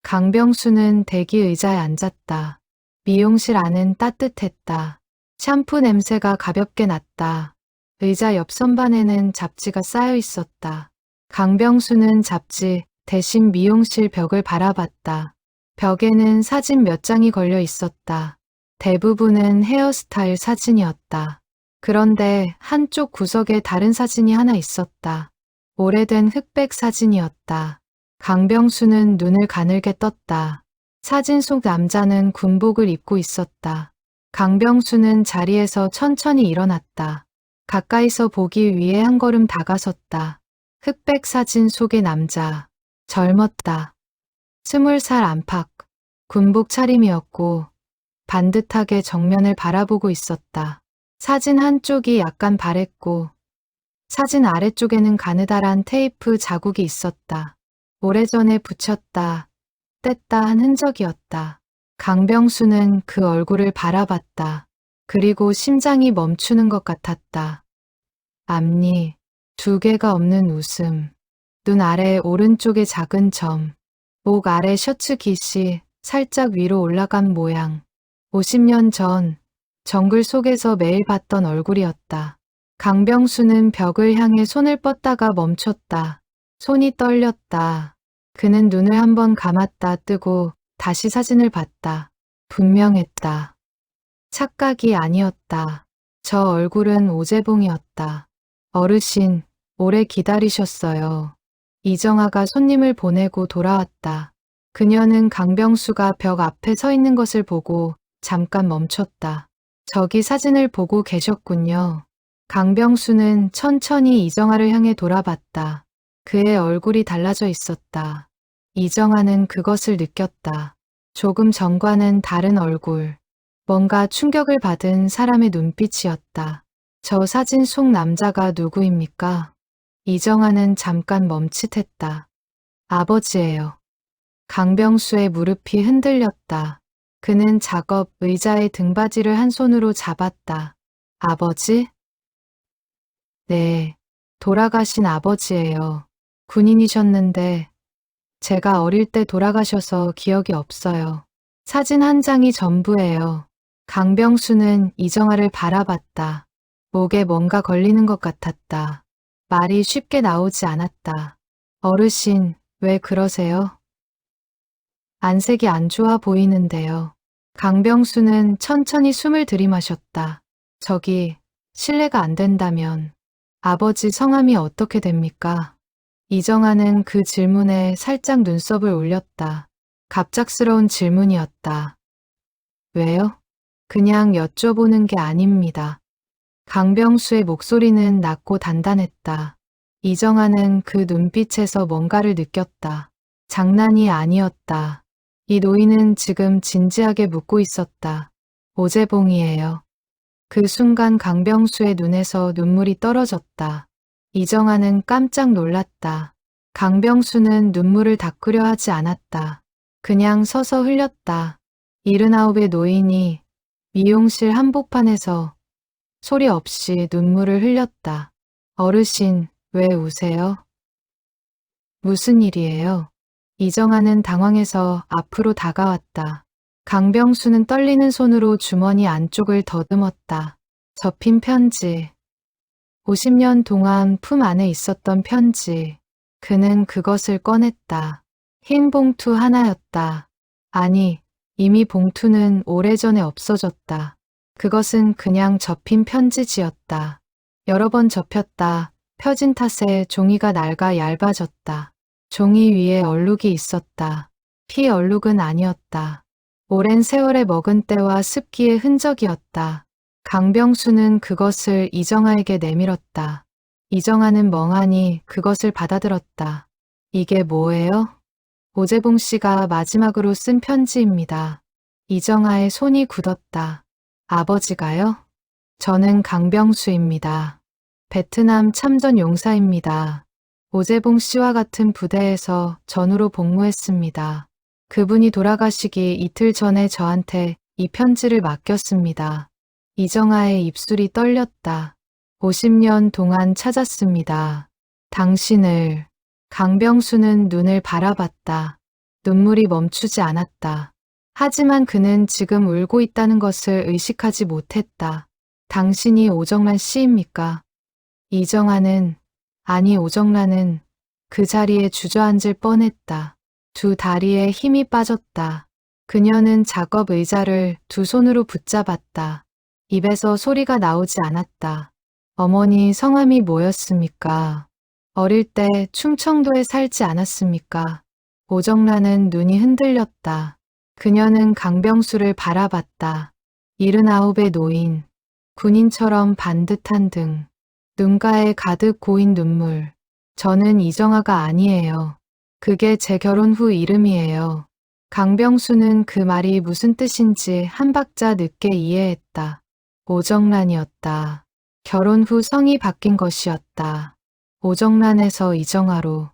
[SPEAKER 1] 강병수는 대기 의자에 앉았다. 미용실 안은 따뜻했다. 샴푸 냄새가 가볍게 났다. 의자 옆 선반에는 잡지가 쌓여 있었다. 강병수는 잡지 대신 미용실 벽을 바라봤다. 벽에는 사진 몇 장이 걸려 있었다. 대부분은 헤어스타일 사진이었다. 그런데 한쪽 구석에 다른 사진이 하나 있었다. 오래된 흑백 사진이었다. 강병수는 눈을 가늘게 떴다. 사진 속 남자는 군복을 입고 있었다. 강병수는 자리에서 천천히 일어났다. 가까이서 보기 위해 한 걸음 다가섰다. 흑백 사진 속의 남자. 젊었다. 20살 안팎. 군복 차림이었고 반듯하게 정면을 바라보고 있었다. 사진 한쪽이 약간 바랬고 사진 아래쪽에는 가느다란 테이프 자국이 있었다. 오래전에 붙였다, 뗐다 한 흔적이었다. 강병수는 그 얼굴을 바라봤다. 그리고 심장이 멈추는 것 같았다. 앞니, 두 개가 없는 웃음, 눈 아래 오른쪽에 작은 점, 목 아래 셔츠 깃이 살짝 위로 올라간 모양. 50년 전 정글 속에서 매일 봤던 얼굴이었다. 강병수는 벽을 향해 손을 뻗다가 멈췄다. 손이 떨렸다. 그는 눈을 한번 감았다 뜨고 다시 사진을 봤다. 분명했다. 착각이 아니었다. 저 얼굴은 오재봉이었다. 어르신, 오래 기다리셨어요. 이정아가 손님을 보내고 돌아왔다. 그녀는 강병수가 벽 앞에 서 있는 것을 보고 잠깐 멈췄다. 저기 사진을 보고 계셨군요. 강병수는 천천히 이정아를 향해 돌아봤다. 그의 얼굴이 달라져 있었다. 이정아는 그것을 느꼈다. 조금 전과는 다른 얼굴. 뭔가 충격을 받은 사람의 눈빛이었다. 저 사진 속 남자가 누구입니까? 이정아는 잠깐 멈칫했다. 아버지예요. 강병수의 무릎이 흔들렸다. 그는 작업 의자의 등받이를 한 손으로 잡았다. 아버지? 네, 돌아가신 아버지예요. 군인이셨는데 제가 어릴 때 돌아가셔서 기억이 없어요. 사진 한 장이 전부예요. 강병수는 이정아를 바라봤다. 목에 뭔가 걸리는 것 같았다. 말이 쉽게 나오지 않았다. 어르신, 왜 그러세요? 안색이 안 좋아 보이는데요. 강병수는 천천히 숨을 들이마셨다. 저기, 실례가 안 된다면 아버지 성함이 어떻게 됩니까? 이정아는 그 질문에 살짝 눈썹을 올렸다. 갑작스러운 질문이었다. 왜요? 그냥 여쭤보는 게 아닙니다. 강병수의 목소리는 낮고 단단했다. 이정아는 그 눈빛에서 뭔가를 느꼈다. 장난이 아니었다. 이 노인은 지금 진지하게 묻고 있었다. 오재봉이에요. 그 순간 강병수의 눈에서 눈물이 떨어졌다. 이정아는 깜짝 놀랐다. 강병수는 눈물을 닦으려 하지 않았다. 그냥 서서 흘렸다. 79의 노인이 미용실 한복판에서 소리 없이 눈물을 흘렸다. 어르신, 왜 우세요? 무슨 일이에요? 이정아는 당황해서 앞으로 다가왔다. 강병수는 떨리는 손으로 주머니 안쪽을 더듬었다. 접힌 편지. 50년 동안 품 안에 있었던 편지. 그는 그것을 꺼냈다. 흰 봉투 하나였다. 아니, 이미 봉투는 오래전에 없어졌다. 그것은 그냥 접힌 편지지였다. 여러 번 접혔다. 펴진 탓에 종이가 낡아 얇아졌다. 종이 위에 얼룩이 있었다. 피 얼룩은 아니었다. 오랜 세월에 먹은 때와 습기의 흔적이었다. 강병수는 그것을 이정아에게 내밀었다. 이정아는 멍하니 그것을 받아들었다. 이게 뭐예요? 오재봉 씨가 마지막으로 쓴 편지입니다. 이정아의 손이 굳었다. 아버지가요? 저는 강병수입니다. 베트남 참전 용사입니다. 오재봉 씨와 같은 부대에서 전우로 복무했습니다. 그분이 돌아가시기 이틀 전에 저한테 이 편지를 맡겼습니다. 이정아의 입술이 떨렸다. 50년 동안 찾았습니다. 당신을. 강병수는 눈을 바라봤다. 눈물이 멈추지 않았다. 하지만 그는 지금 울고 있다는 것을 의식하지 못했다. 당신이 오정란 씨입니까? 이정아는, 아니 오정란은 그 자리에 주저앉을 뻔했다. 두 다리에 힘이 빠졌다. 그녀는 작업 의자를 두 손으로 붙잡았다. 입에서 소리가 나오지 않았다. 어머니 성함이 뭐였습니까? 어릴 때 충청도에 살지 않았습니까? 오정란은 눈이 흔들렸다. 그녀는 강병수를 바라봤다. 79의 노인, 군인처럼 반듯한 등, 눈가에 가득 고인 눈물. 저는 이정아가 아니에요. 그게 제 결혼 후 이름이에요. 강병수는 그 말이 무슨 뜻인지 한 박자 늦게 이해했다. 오정란이었다. 결혼 후 성이 바뀐 것이었다. 오정란에서 이정아로.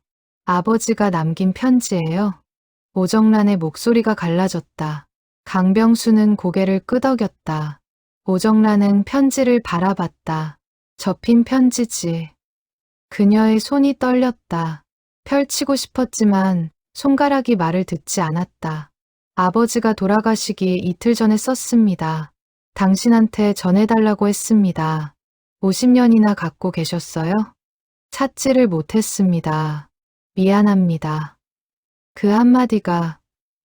[SPEAKER 1] 아버지가 남긴 편지예요. 오정란의 목소리가 갈라졌다. 강병수는 고개를 끄덕였다. 오정란은 편지를 바라봤다. 접힌 편지지. 그녀의 손이 떨렸다. 펼치고 싶었지만 손가락이 말을 듣지 않았다. 아버지가 돌아가시기 이틀 전에 썼습니다. 당신한테 전해달라고 했습니다. 50년이나 갖고 계셨어요? 찾지를 못했습니다. 미안합니다. 그 한마디가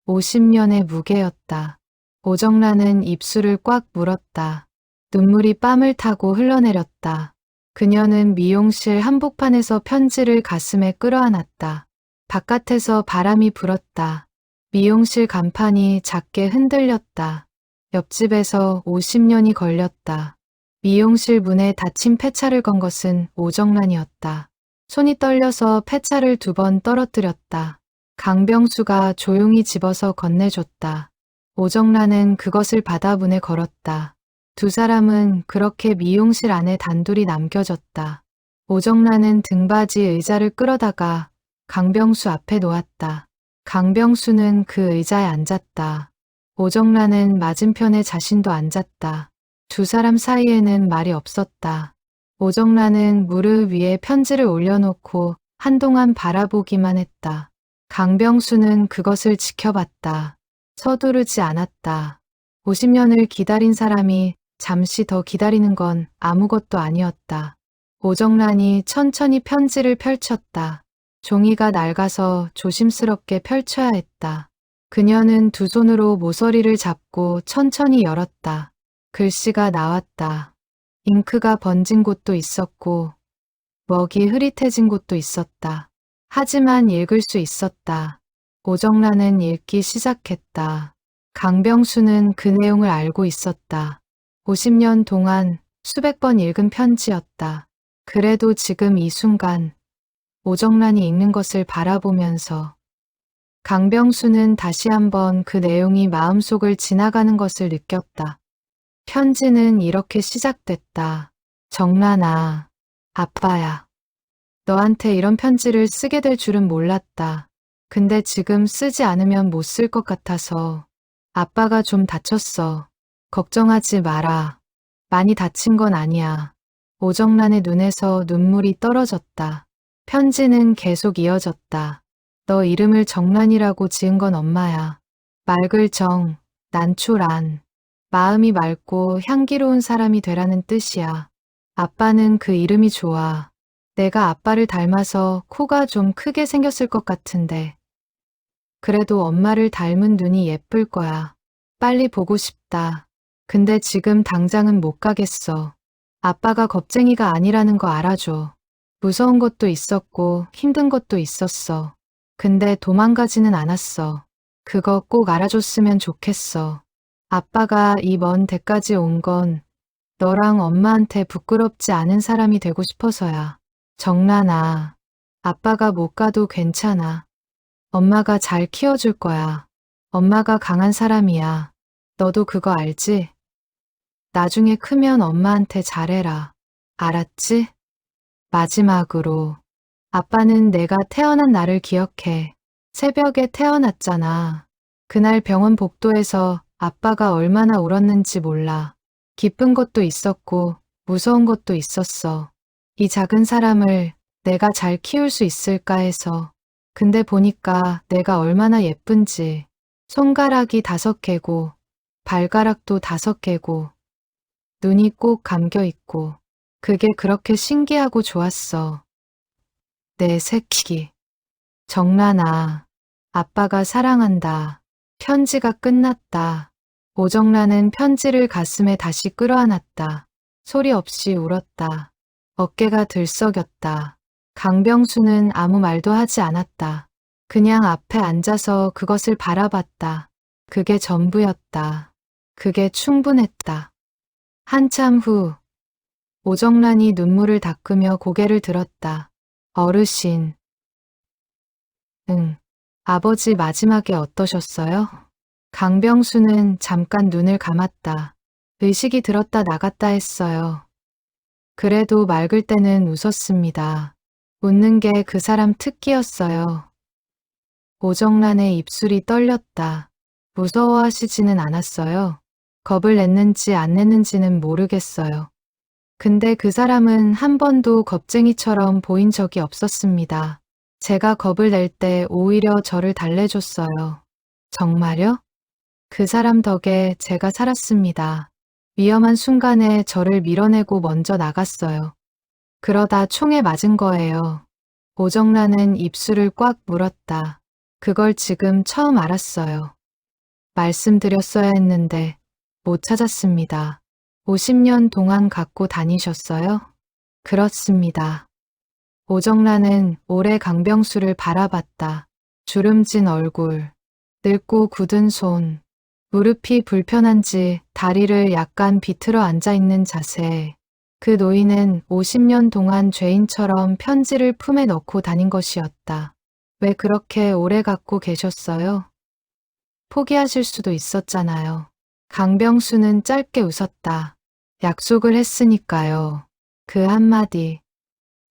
[SPEAKER 1] 50년의 무게였다. 오정란은 입술을 꽉 물었다. 눈물이 뺨을 타고 흘러내렸다. 그녀는 미용실 한복판에서 편지를 가슴에 끌어안았다. 바깥에서 바람이 불었다. 미용실 간판이 작게 흔들렸다. 옆집에서 50년이 걸렸다. 미용실 문에 닫힌 폐차를 건 것은 오정란이었다. 손이 떨려서 폐차를 2번 떨어뜨렸다. 강병수가 조용히 집어서 건네줬다. 오정란은 그것을 받아 문에 걸었다. 두 사람은 그렇게 미용실 안에 단둘이 남겨졌다. 오정란은 등받이 의자를 끌어다가 강병수 앞에 놓았다. 강병수는 그 의자에 앉았다. 오정란은 맞은편에 자신도 앉았다. 두 사람 사이에는 말이 없었다. 오정란은 무릎 위에 편지를 올려놓고 한동안 바라보기만 했다. 강병수는 그것을 지켜봤다. 서두르지 않았다. 50년을 기다린 사람이 잠시 더 기다리는 건 아무것도 아니었다. 오정란이 천천히 편지를 펼쳤다. 종이가 낡아서 조심스럽게 펼쳐야 했다. 그녀는 두 손으로 모서리를 잡고 천천히 열었다. 글씨가 나왔다. 잉크가 번진 곳도 있었고 먹이 흐릿해진 곳도 있었다. 하지만 읽을 수 있었다. 오정란은 읽기 시작했다. 강병수는 그 내용을 알고 있었다. 50년 동안 수백 번 읽은 편지였다. 그래도 지금 이 순간 오정란이 읽는 것을 바라보면서 강병수는 다시 한번 그 내용이 마음속을 지나가는 것을 느꼈다. 편지는 이렇게 시작됐다. 정란아, 아빠야. 너한테 이런 편지를 쓰게 될 줄은 몰랐다. 근데 지금 쓰지 않으면 못 쓸 것 같아서. 아빠가 좀 다쳤어. 걱정하지 마라. 많이 다친 건 아니야. 오정란의 눈에서 눈물이 떨어졌다. 편지는 계속 이어졌다. 너 이름을 정란이라고 지은 건 엄마야. 맑을 정, 난초란. 마음이 맑고 향기로운 사람이 되라는 뜻이야. 아빠는 그 이름이 좋아. 내가 아빠를 닮아서 코가 좀 크게 생겼을 것 같은데. 그래도 엄마를 닮은 눈이 예쁠 거야. 빨리 보고 싶다. 근데 지금 당장은 못 가겠어. 아빠가 겁쟁이가 아니라는 거 알아줘. 무서운 것도 있었고 힘든 것도 있었어. 근데 도망가지는 않았어. 그거 꼭 알아줬으면 좋겠어. 아빠가 이 먼 데까지 온 건 너랑 엄마한테 부끄럽지 않은 사람이 되고 싶어서야. 정란아, 아빠가 못 가도 괜찮아. 엄마가 잘 키워줄 거야. 엄마가 강한 사람이야. 너도 그거 알지? 나중에 크면 엄마한테 잘해라. 알았지? 마지막으로, 아빠는 내가 태어난 날을 기억해. 새벽에 태어났잖아. 그날 병원 복도에서 아빠가 얼마나 울었는지 몰라. 기쁜 것도 있었고 무서운 것도 있었어. 이 작은 사람을 내가 잘 키울 수 있을까 해서. 근데 보니까 내가 얼마나 예쁜지. 손가락이 5개고 발가락도 5개고 눈이 꼭 감겨 있고 그게 그렇게 신기하고 좋았어. 내 새끼. 정란아, 아빠가 사랑한다. 편지가 끝났다. 오정란은 편지를 가슴에 다시 끌어안았다. 소리 없이 울었다. 어깨가 들썩였다. 강병수는 아무 말도 하지 않았다. 그냥 앞에 앉아서 그것을 바라봤다. 그게 전부였다. 그게 충분했다. 한참 후 오정란이 눈물을 닦으며 고개를 들었다. 어르신. 응. 아버지 마지막에 어떠셨어요? 강병수는 잠깐 눈을 감았다. 의식이 들었다 나갔다 했어요. 그래도 맑을 때는 웃었습니다. 웃는 게 그 사람 특기였어요. 오정란의 입술이 떨렸다. 무서워하시지는 않았어요. 겁을 냈는지 안 냈는지는 모르겠어요. 근데 그 사람은 한 번도 겁쟁이처럼 보인 적이 없었습니다. 제가 겁을 낼 때 오히려 저를 달래줬어요. 정말요? 그 사람 덕에 제가 살았습니다. 위험한 순간에 저를 밀어내고 먼저 나갔어요. 그러다 총에 맞은 거예요. 오정란은 입술을 꽉 물었다. 그걸 지금 처음 알았어요. 말씀드렸어야 했는데 못 찾았습니다. 50년 동안 갖고 다니셨어요? 그렇습니다. 오정란은 오래 강병수를 바라봤다. 주름진 얼굴, 늙고 굳은 손, 무릎이 불편한지 다리를 약간 비틀어 앉아있는 자세. 그 노인은 50년 동안 죄인처럼 편지를 품에 넣고 다닌 것이었다. 왜 그렇게 오래 갖고 계셨어요? 포기하실 수도 있었잖아요. 강병수는 짧게 웃었다. 약속을 했으니까요. 그 한마디.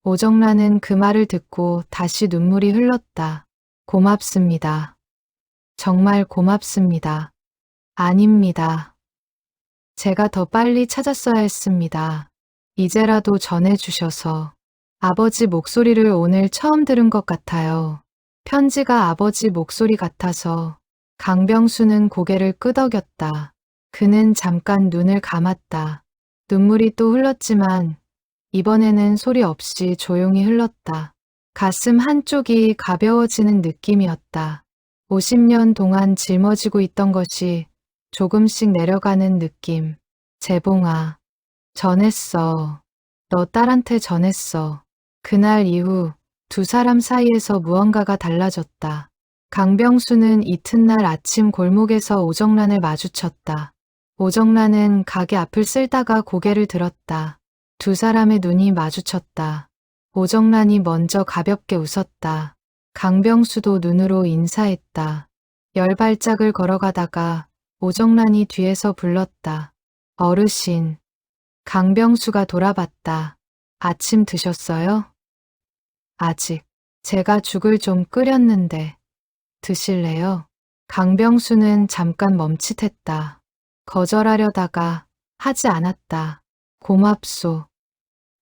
[SPEAKER 1] 오정란은 그 말을 듣고 다시 눈물이 흘렀다. 고맙습니다. 정말 고맙습니다. 아닙니다. 제가 더 빨리 찾았어야 했습니다. 이제라도 전해주셔서. 아버지 목소리를 오늘 처음 들은 것 같아요. 편지가 아버지 목소리 같아서. 강병수는 고개를 끄덕였다. 그는 잠깐 눈을 감았다. 눈물이 또 흘렀지만 이번에는 소리 없이 조용히 흘렀다. 가슴 한쪽이 가벼워지는 느낌이었다. 50년 동안 짊어지고 있던 것이 조금씩 내려가는 느낌. 재봉아, 전했어. 너 딸한테 전했어. 그날 이후 두 사람 사이에서 무언가가 달라졌다. 강병수는 이튿날 아침 골목에서 오정란을 마주쳤다. 오정란은 가게 앞을 쓸다가 고개를 들었다. 두 사람의 눈이 마주쳤다. 오정란이 먼저 가볍게 웃었다. 강병수도 눈으로 인사했다. 10발짝을 걸어가다가 오정란이 뒤에서 불렀다. 어르신. 강병수가 돌아봤다. 아침 드셨어요? 아직. 제가 죽을 좀 끓였는데. 드실래요? 강병수는 잠깐 멈칫했다. 거절하려다가 하지 않았다. 고맙소.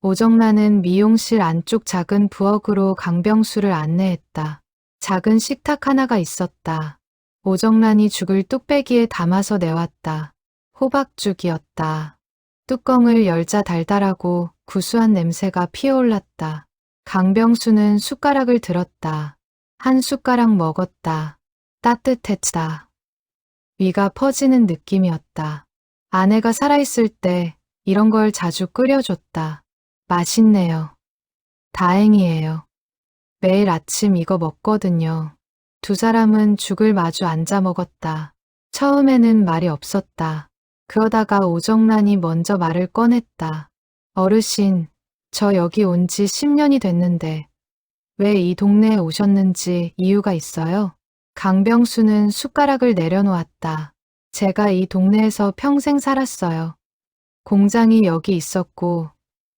[SPEAKER 1] 오정란은 미용실 안쪽 작은 부엌으로 강병수를 안내했다. 작은 식탁 하나가 있었다. 오정란이 죽을 뚝배기에 담아서 내왔다. 호박죽이었다. 뚜껑을 열자 달달하고 구수한 냄새가 피어올랐다. 강병수는 숟가락을 들었다. 한 숟가락 먹었다. 따뜻했다. 위가 퍼지는 느낌이었다. 아내가 살아있을 때 이런 걸 자주 끓여줬다. 맛있네요. 다행이에요. 매일 아침 이거 먹거든요. 두 사람은 죽을 마주 앉아 먹었다. 처음에는 말이 없었다. 그러다가 오정란이 먼저 말을 꺼냈다. 어르신, 저 여기 온 지 10년이 됐는데 왜 이 동네에 오셨는지 이유가 있어요? 강병수는 숟가락을 내려놓았다. 제가 이 동네에서 평생 살았어요. 공장이 여기 있었고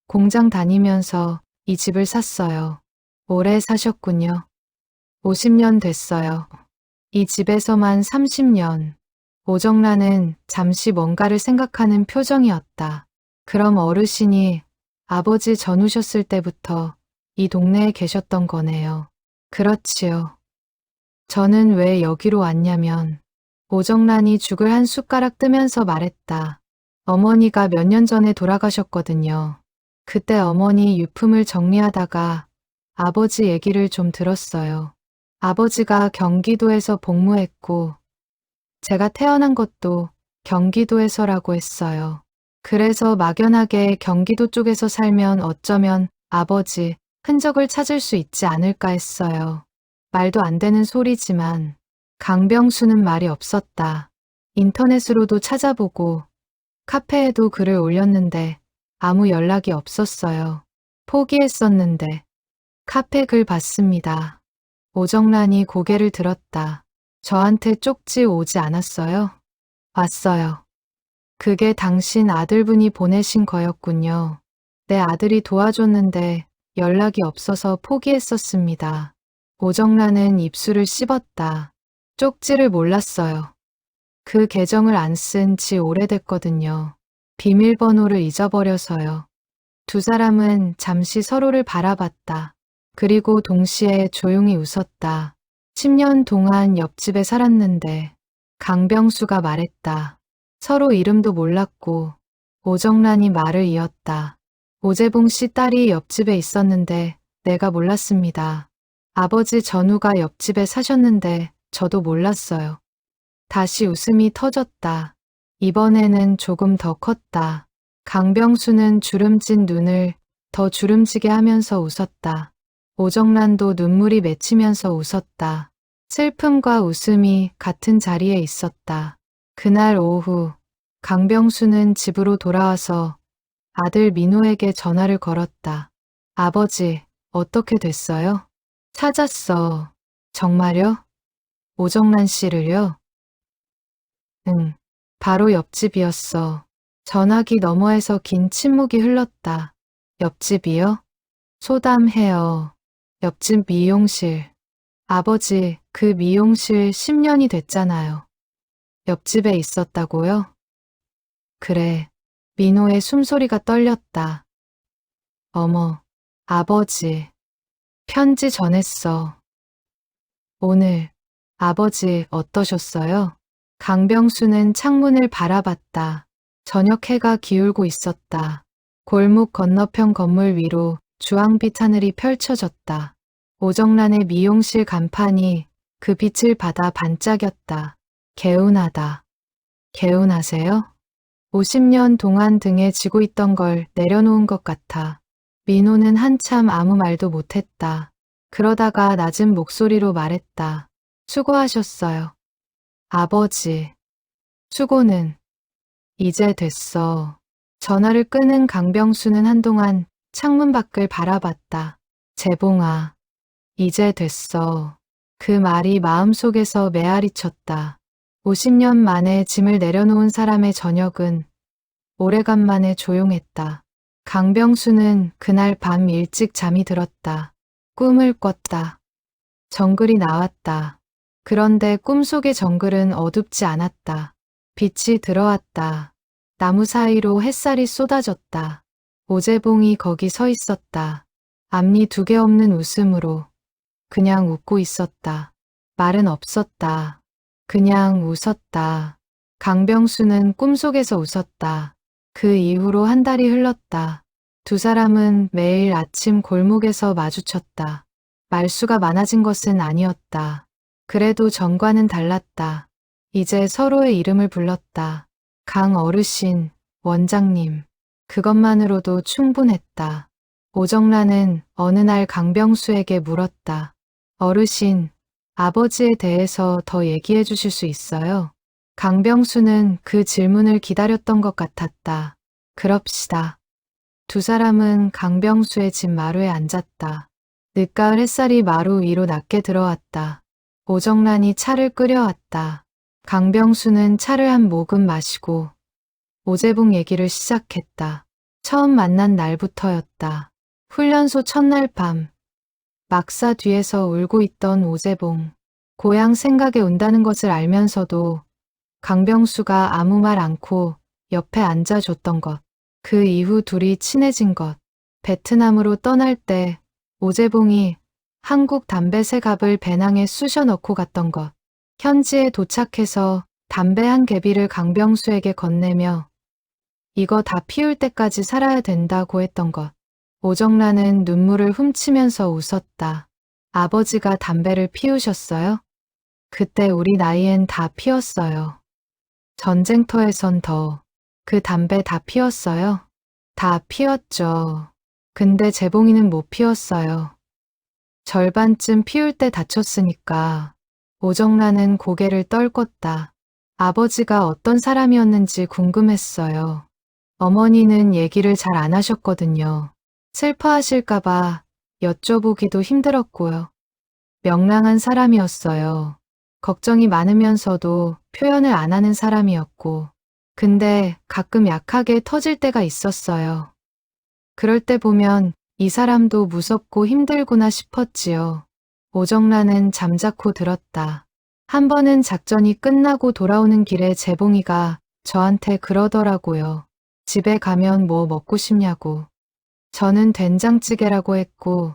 [SPEAKER 1] 공장 다니면서 이 집을 샀어요. 오래 사셨군요. 50년 됐어요. 이 집에서만 30년. 오정란은 잠시 뭔가를 생각하는 표정이었다. 그럼 어르신이 아버지 전우셨을 때부터 이 동네에 계셨던 거네요. 그렇지요. 저는 왜 여기로 왔냐면 오정란이 죽을 한 숟가락 뜨면서 말했다. 어머니가 몇 년 전에 돌아가셨거든요. 그때 어머니 유품을 정리하다가 아버지 얘기를 좀 들었어요. 아버지가 경기도에서 복무했고 제가 태어난 것도 경기도에서라고 했어요. 그래서 막연하게 경기도 쪽에서 살면 어쩌면 아버지 흔적을 찾을 수 있지 않을까 했어요. 말도 안 되는 소리지만 강병수는 말이 없었다. 인터넷으로도 찾아보고 카페에도 글을 올렸는데 아무 연락이 없었어요. 포기했었는데 카페 글 봤습니다. 오정란이 고개를 들었다. 저한테 쪽지 오지 않았어요? 왔어요. 그게 당신 아들분이 보내신 거였군요. 내 아들이 도와줬는데 연락이 없어서 포기했었습니다. 오정란은 입술을 씹었다. 쪽지를 몰랐어요. 그 계정을 안 쓴 지 오래됐거든요. 비밀번호를 잊어버려서요. 두 사람은 잠시 서로를 바라봤다. 그리고 동시에 조용히 웃었다. 10년 동안 옆집에 살았는데 강병수가 말했다. 서로 이름도 몰랐고 오정란이 말을 이었다. 오재봉 씨 딸이 옆집에 있었는데 내가 몰랐습니다. 아버지 전우가 옆집에 사셨는데 저도 몰랐어요. 다시 웃음이 터졌다. 이번에는 조금 더 컸다. 강병수는 주름진 눈을 더 주름지게 하면서 웃었다. 오정란도 눈물이 맺히면서 웃었다. 슬픔과 웃음이 같은 자리에 있었다. 그날 오후 강병수는 집으로 돌아와서 아들 민호에게 전화를 걸었다. 아버지, 어떻게 됐어요? 찾았어. 정말요? 오정란 씨를요? 응, 바로 옆집이었어. 전화기 너머에서 긴 침묵이 흘렀다. 옆집이요? 소담해요. 옆집 미용실. 아버지, 그 미용실 10년이 됐잖아요. 옆집에 있었다고요? 그래. 민호의 숨소리가 떨렸다. 어머, 아버지. 편지 전했어. 오늘 아버지 어떠셨어요? 강병수는 창문을 바라봤다. 저녁 해가 기울고 있었다. 골목 건너편 건물 위로 주황빛 하늘이 펼쳐졌다. 오정란의 미용실 간판이 그 빛을 받아 반짝였다. 개운하다. 개운하세요? 50년 동안 등에 지고 있던 걸 내려놓은 것 같아. 민호는 한참 아무 말도 못했다. 그러다가 낮은 목소리로 말했다. 수고하셨어요. 아버지. 수고는 이제 됐어. 전화를 끄는 강병수는 한동안 창문 밖을 바라봤다. 재봉아, 이제 됐어. 그 말이 마음속에서 메아리 쳤다. 50년 만에 짐을 내려놓은 사람의 저녁은 오래간만에 조용했다. 강병수는 그날 밤 일찍 잠이 들었다. 꿈을 꿨다. 정글이 나왔다. 그런데 꿈속의 정글은 어둡지 않았다. 빛이 들어왔다. 나무 사이로 햇살이 쏟아졌다. 오재봉이 거기 서 있었다. 앞니 2개 없는 웃음으로 그냥 웃고 있었다. 말은 없었다. 그냥 웃었다. 강병수는 꿈속에서 웃었다. 그 이후로 한 달이 흘렀다. 두 사람은 매일 아침 골목에서 마주쳤다. 말수가 많아진 것은 아니었다. 그래도 전과는 달랐다. 이제 서로의 이름을 불렀다. 강 어르신, 원장님. 그것만으로도 충분했다. 오정란은 어느 날 강병수에게 물었다. 어르신, 아버지에 대해서 더 얘기해 주실 수 있어요? 강병수는 그 질문을 기다렸던 것 같았다. 그럽시다. 두 사람은 강병수의 집 마루에 앉았다. 늦가을 햇살이 마루 위로 낮게 들어왔다. 오정란이 차를 끓여왔다. 강병수는 차를 한 모금 마시고 오재봉 얘기를 시작했다. 처음 만난 날부터였다. 훈련소 첫날 밤. 막사 뒤에서 울고 있던 오재봉. 고향 생각에 운다는 것을 알면서도 강병수가 아무 말 않고 옆에 앉아줬던 것. 그 이후 둘이 친해진 것. 베트남으로 떠날 때 오재봉이 한국 담배 3갑을 배낭에 쑤셔 넣고 갔던 것. 현지에 도착해서 담배 한 개비를 강병수에게 건네며 이거 다 피울 때까지 살아야 된다고 했던 것. 오정란은 눈물을 훔치면서 웃었다. 아버지가 담배를 피우셨어요? 그때 우리 나이엔 다 피웠어요. 전쟁터에선 더. 그 담배 다 피웠어요? 다 피웠죠. 근데 재봉이는 못 피웠어요. 절반쯤 피울 때 다쳤으니까. 오정란은 고개를 떨궜다. 아버지가 어떤 사람이었는지 궁금했어요. 어머니는 얘기를 잘 안 하셨거든요. 슬퍼하실까봐 여쭤보기도 힘들었고요. 명랑한 사람이었어요. 걱정이 많으면서도 표현을 안 하는 사람이었고, 근데 가끔 약하게 터질 때가 있었어요. 그럴 때 보면 이 사람도 무섭고 힘들구나 싶었지요. 오정란은 잠자코 들었다. 한 번은 작전이 끝나고 돌아오는 길에 재봉이가 저한테 그러더라고요. 집에 가면 뭐 먹고 싶냐고. 저는 된장찌개라고 했고,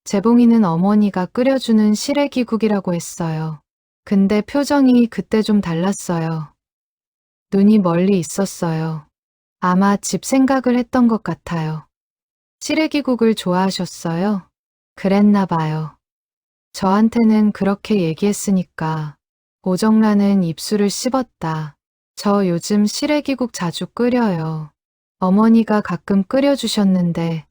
[SPEAKER 1] 재봉이는 어머니가 끓여주는 시래기국이라고 했어요. 근데 표정이 그때 좀 달랐어요. 눈이 멀리 있었어요. 아마 집 생각을 했던 것 같아요. 시래기국을 좋아하셨어요? 그랬나 봐요. 저한테는 그렇게 얘기했으니까. 오정란은 입술을 씹었다. 저 요즘 시래기국 자주 끓여요. 어머니가 가끔 끓여주셨는데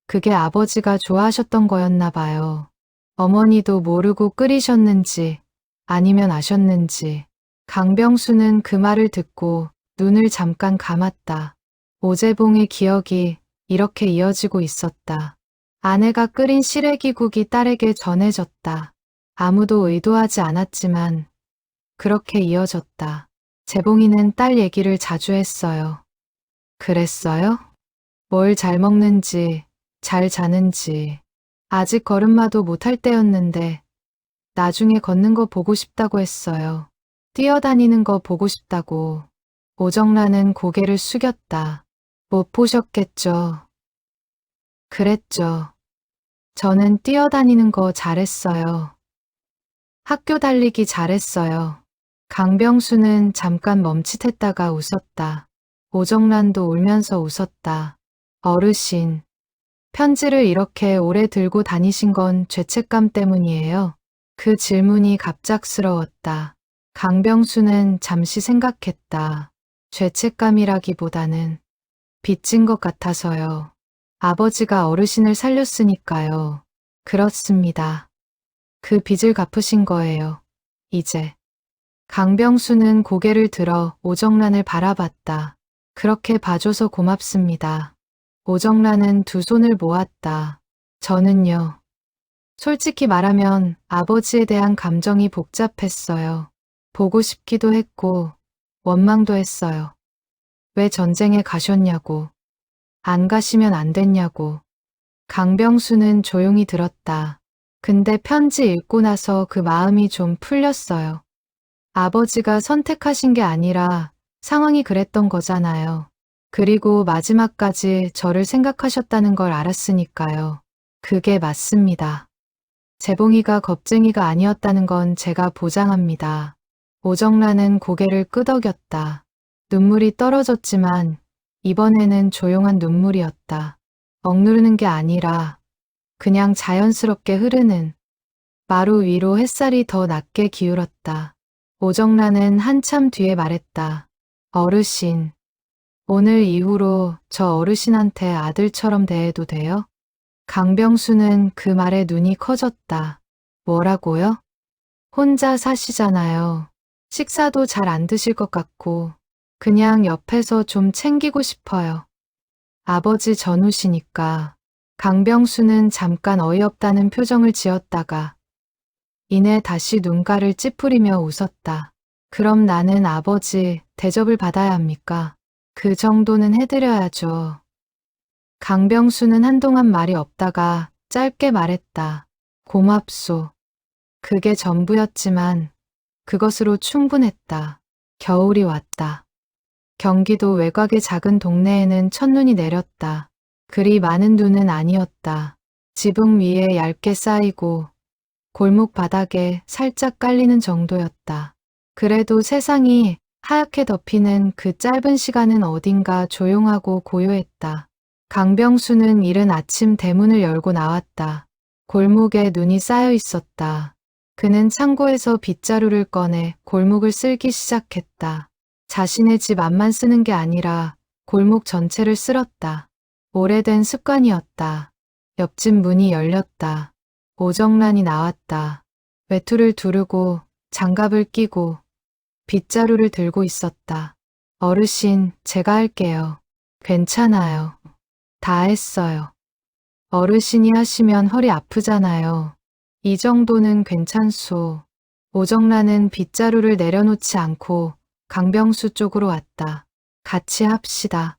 [SPEAKER 1] 그게 아버지가 좋아하셨던 거였나 봐요. 어머니도 모르고 끓이셨는지 아니면 아셨는지. 강병수는 그 말을 듣고 눈을 잠깐 감았다. 오재봉의 기억이 이렇게 이어지고 있었다. 아내가 끓인 시래기국이 딸에게 전해졌다. 아무도 의도하지 않았지만 그렇게 이어졌다. 재봉이는 딸 얘기를 자주 했어요. 그랬어요? 뭘 잘 먹는지, 잘 자는지. 아직 걸음마도 못할 때였는데 나중에 걷는 거 보고 싶다고 했어요. 뛰어다니는 거 보고 싶다고. 오정란은 고개를 숙였다. 못 보셨겠죠. 그랬죠. 저는 뛰어다니는 거 잘했어요. 학교 달리기 잘했어요. 강병수는 잠깐 멈칫했다가 웃었다. 오정란도 울면서 웃었다. 어르신, 편지를 이렇게 오래 들고 다니신 건 죄책감 때문이에요. 그 질문이 갑작스러웠다. 강병수는 잠시 생각했다. 죄책감이라기보다는 빚진 것 같아서요. 아버지가 어르신을 살렸으니까요. 그렇습니다. 그 빚을 갚으신 거예요. 이제. 강병수는 고개를 들어 오정란을 바라봤다. 그렇게 봐줘서 고맙습니다. 오정란은 두 손을 모았다. 저는요. 솔직히 말하면 아버지에 대한 감정이 복잡했어요. 보고 싶기도 했고 원망도 했어요. 왜 전쟁에 가셨냐고. 안 가시면 안 됐냐고. 강병수는 조용히 들었다. 근데 편지 읽고 나서 그 마음이 좀 풀렸어요. 아버지가 선택하신 게 아니라 상황이 그랬던 거잖아요. 그리고 마지막까지 저를 생각하셨다는 걸 알았으니까요. 그게 맞습니다. 재봉이가 겁쟁이가 아니었다는 건 제가 보장합니다. 오정란은 고개를 끄덕였다. 눈물이 떨어졌지만 이번에는 조용한 눈물이었다. 억누르는 게 아니라 그냥 자연스럽게 흐르는. 마루 위로 햇살이 더 낮게 기울었다. 오정란은 한참 뒤에 말했다. 어르신, 오늘 이후로 저 어르신한테 아들처럼 대해도 돼요? 강병수는 그 말에 눈이 커졌다. 뭐라고요? 혼자 사시잖아요. 식사도 잘 안 드실 것 같고 그냥 옆에서 좀 챙기고 싶어요. 아버지 전우시니까. 강병수는 잠깐 어이없다는 표정을 지었다가 이내 다시 눈가를 찌푸리며 웃었다. 그럼 나는 아버지 대접을 받아야 합니까? 그 정도는 해드려야죠. 강병수는 한동안 말이 없다가 짧게 말했다. 고맙소. 그게 전부였지만 그것으로 충분했다. 겨울이 왔다. 경기도 외곽의 작은 동네에는 첫눈이 내렸다. 그리 많은 눈은 아니었다. 지붕 위에 얇게 쌓이고 골목 바닥에 살짝 깔리는 정도였다. 그래도 세상이 하얗게 덮이는 그 짧은 시간은 어딘가 조용하고 고요했다. 강병수는 이른 아침 대문을 열고 나왔다. 골목에 눈이 쌓여 있었다. 그는 창고에서 빗자루를 꺼내 골목을 쓸기 시작했다. 자신의 집 앞만 쓰는 게 아니라 골목 전체를 쓸었다. 오래된 습관이었다. 옆집 문이 열렸다. 오정란이 나왔다. 외투를 두르고 장갑을 끼고 빗자루를 들고 있었다. 어르신, 제가 할게요. 괜찮아요. 다 했어요. 어르신이 하시면 허리 아프잖아요. 이 정도는 괜찮소. 오정란은 빗자루를 내려놓지 않고 강병수 쪽으로 왔다. 같이 합시다.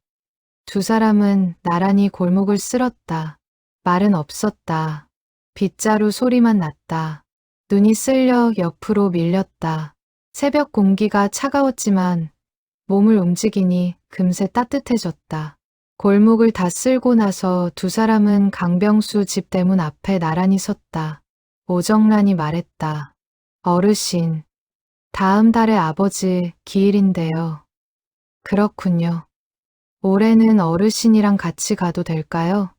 [SPEAKER 1] 두 사람은 나란히 골목을 쓸었다. 말은 없었다. 빗자루 소리만 났다. 눈이 쓸려 옆으로 밀렸다. 새벽 공기가 차가웠지만 몸을 움직이니 금세 따뜻해졌다. 골목을 다 쓸고 나서 두 사람은 강병수 집 대문 앞에 나란히 섰다. 오정란이 말했다. 어르신, 다음 달에 아버지 기일인데요. 그렇군요. 올해는 어르신이랑 같이 가도 될까요?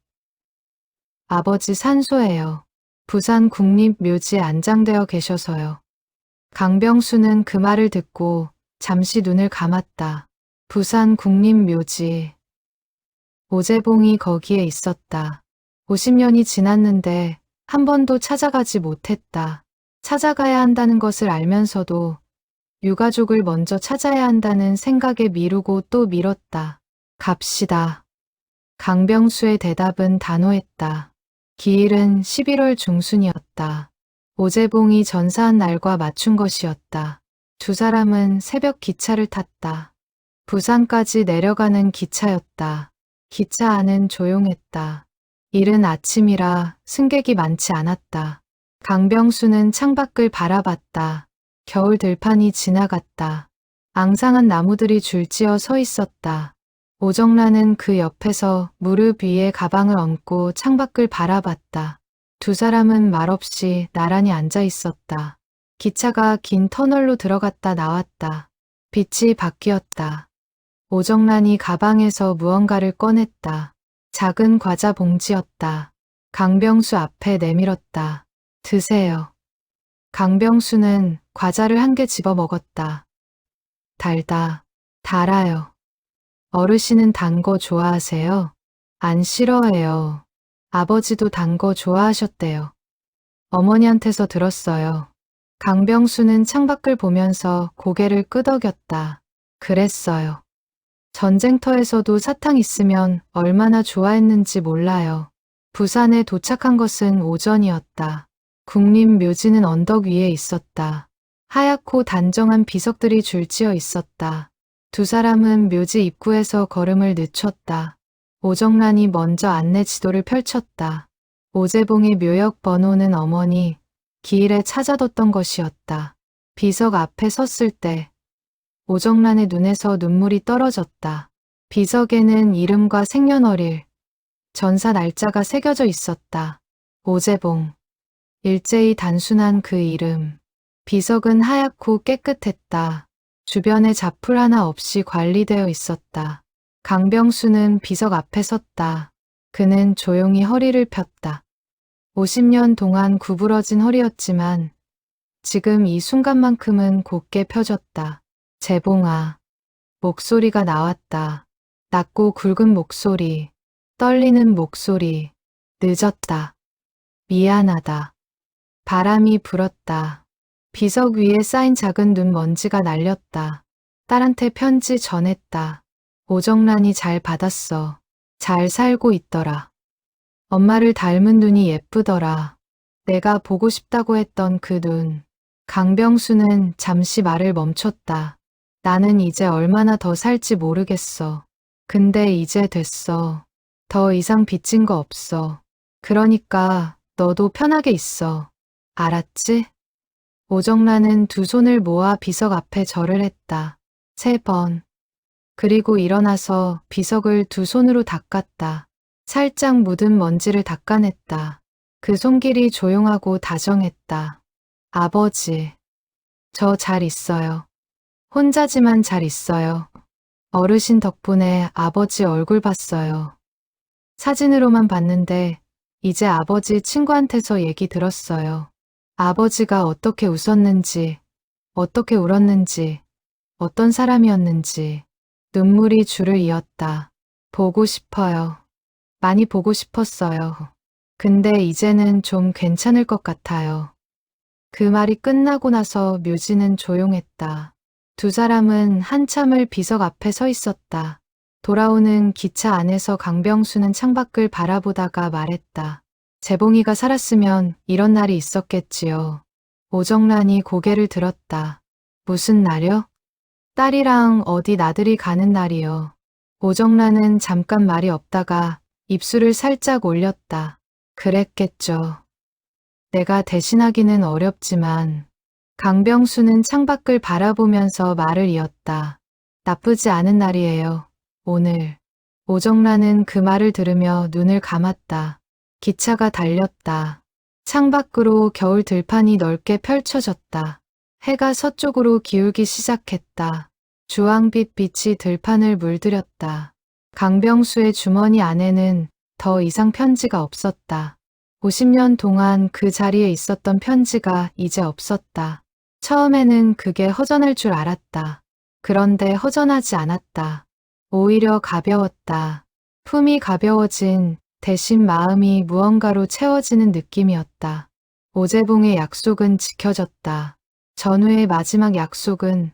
[SPEAKER 1] 아버지 산소예요. 부산 국립묘지에 안장되어 계셔서요. 강병수는 그 말을 듣고 잠시 눈을 감았다. 부산 국립묘지. 오재봉이 거기에 있었다. 50년이 지났는데 한 번도 찾아가지 못했다. 찾아가야 한다는 것을 알면서도 유가족을 먼저 찾아야 한다는 생각에 미루고 또 미뤘다. 갑시다. 강병수의 대답은 단호했다. 기일은 11월 중순이었다. 오재봉이 전사한 날과 맞춘 것이었다. 두 사람은 새벽 기차를 탔다. 부산까지 내려가는 기차였다. 기차 안은 조용했다. 이른 아침이라 승객이 많지 않았다. 강병수는 창밖을 바라봤다. 겨울 들판이 지나갔다. 앙상한 나무들이 줄지어 서 있었다. 오정란은 그 옆에서 무릎 위에 가방을 얹고 창밖을 바라봤다. 두 사람은 말없이 나란히 앉아 있었다. 기차가 긴 터널로 들어갔다 나왔다. 빛이 바뀌었다. 오정란이 가방에서 무언가를 꺼냈다. 작은 과자 봉지였다. 강병수 앞에 내밀었다. 드세요. 강병수는 과자를 한 개 집어 먹었다. 달아요. 어르신은 단 거 좋아하세요? 안 싫어해요. 아버지도 단 거 좋아하셨대요. 어머니한테서 들었어요. 강병수는 창밖을 보면서 고개를 끄덕였다. 그랬어요. 전쟁터에서도 사탕 있으면 얼마나 좋아했는지 몰라요. 부산에 도착한 것은 오전이었다. 국립묘지는 언덕 위에 있었다. 하얗고 단정한 비석들이 줄지어 있었다. 두 사람은 묘지 입구에서 걸음을 늦췄다. 오정란이 먼저 안내 지도를 펼쳤다. 오재봉의 묘역 번호는 어머니 기일에 찾아뒀던 것이었다. 비석 앞에 섰을 때 오정란의 눈에서 눈물이 떨어졌다. 비석에는 이름과 생년월일, 전사 날짜가 새겨져 있었다. 오재봉. 일제히 단순한 그 이름. 비석은 하얗고 깨끗했다. 주변에 잡풀 하나 없이 관리되어 있었다. 강병수는 비석 앞에 섰다. 그는 조용히 허리를 폈다. 50년 동안 구부러진 허리였지만 지금 이 순간만큼은 곧게 펴졌다. 재봉아. 목소리가 나왔다. 낮고 굵은 목소리, 떨리는 목소리. 늦었다. 미안하다. 바람이 불었다. 비석 위에 쌓인 작은 눈 먼지가 날렸다. 딸한테 편지 전했다. 오정란이 잘 받았어. 잘 살고 있더라. 엄마를 닮은 눈이 예쁘더라. 내가 보고 싶다고 했던 그 눈. 강병수는 잠시 말을 멈췄다. 나는 이제 얼마나 더 살지 모르겠어. 근데 이제 됐어. 더 이상 빚진 거 없어. 그러니까 너도 편하게 있어. 알았지? 오정란은 두 손을 모아 비석 앞에 절을 했다. 3번. 그리고 일어나서 비석을 두 손으로 닦았다. 살짝 묻은 먼지를 닦아냈다. 그 손길이 조용하고 다정했다. 아버지. 저 잘 있어요. 혼자지만 잘 있어요. 어르신 덕분에 아버지 얼굴 봤어요. 사진으로만 봤는데 이제 아버지 친구한테서 얘기 들었어요. 아버지가 어떻게 웃었는지, 어떻게 울었는지, 어떤 사람이었는지. 눈물이 줄을 이었다. 보고 싶어요. 많이 보고 싶었어요. 근데 이제는 좀 괜찮을 것 같아요. 그 말이 끝나고 나서 묘지는 조용했다. 두 사람은 한참을 비석 앞에 서 있었다. 돌아오는 기차 안에서 강병수는 창밖을 바라보다가 말했다. 재봉이가 살았으면 이런 날이 있었겠지요. 오정란이 고개를 들었다. 무슨 날요? 딸이랑 어디 나들이 가는 날이요. 오정란은 잠깐 말이 없다가 입술을 살짝 올렸다. 그랬겠죠. 내가 대신하기는 어렵지만. 강병수는 창밖을 바라보면서 말을 이었다. 나쁘지 않은 날이에요. 오늘. 오정란은 그 말을 들으며 눈을 감았다. 기차가 달렸다. 창밖으로 겨울 들판이 넓게 펼쳐졌다. 해가 서쪽으로 기울기 시작했다. 주황빛 빛이 들판을 물들였다. 강병수의 주머니 안에는 더 이상 편지가 없었다. 50년 동안 그 자리에 있었던 편지가 이제 없었다. 처음에는 그게 허전할 줄 알았다. 그런데 허전하지 않았다. 오히려 가벼웠다. 품이 가벼워진 대신 마음이 무언가로 채워지는 느낌이었다. 오재봉의 약속은 지켜졌다. 전우의 마지막 약속은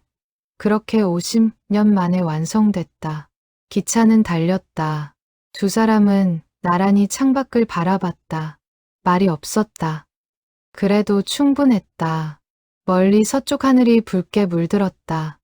[SPEAKER 1] 그렇게 50년 만에 완성됐다. 기차는 달렸다. 두 사람은 나란히 창밖을 바라봤다. 말이 없었다. 그래도 충분했다. 멀리 서쪽 하늘이 붉게 물들었다.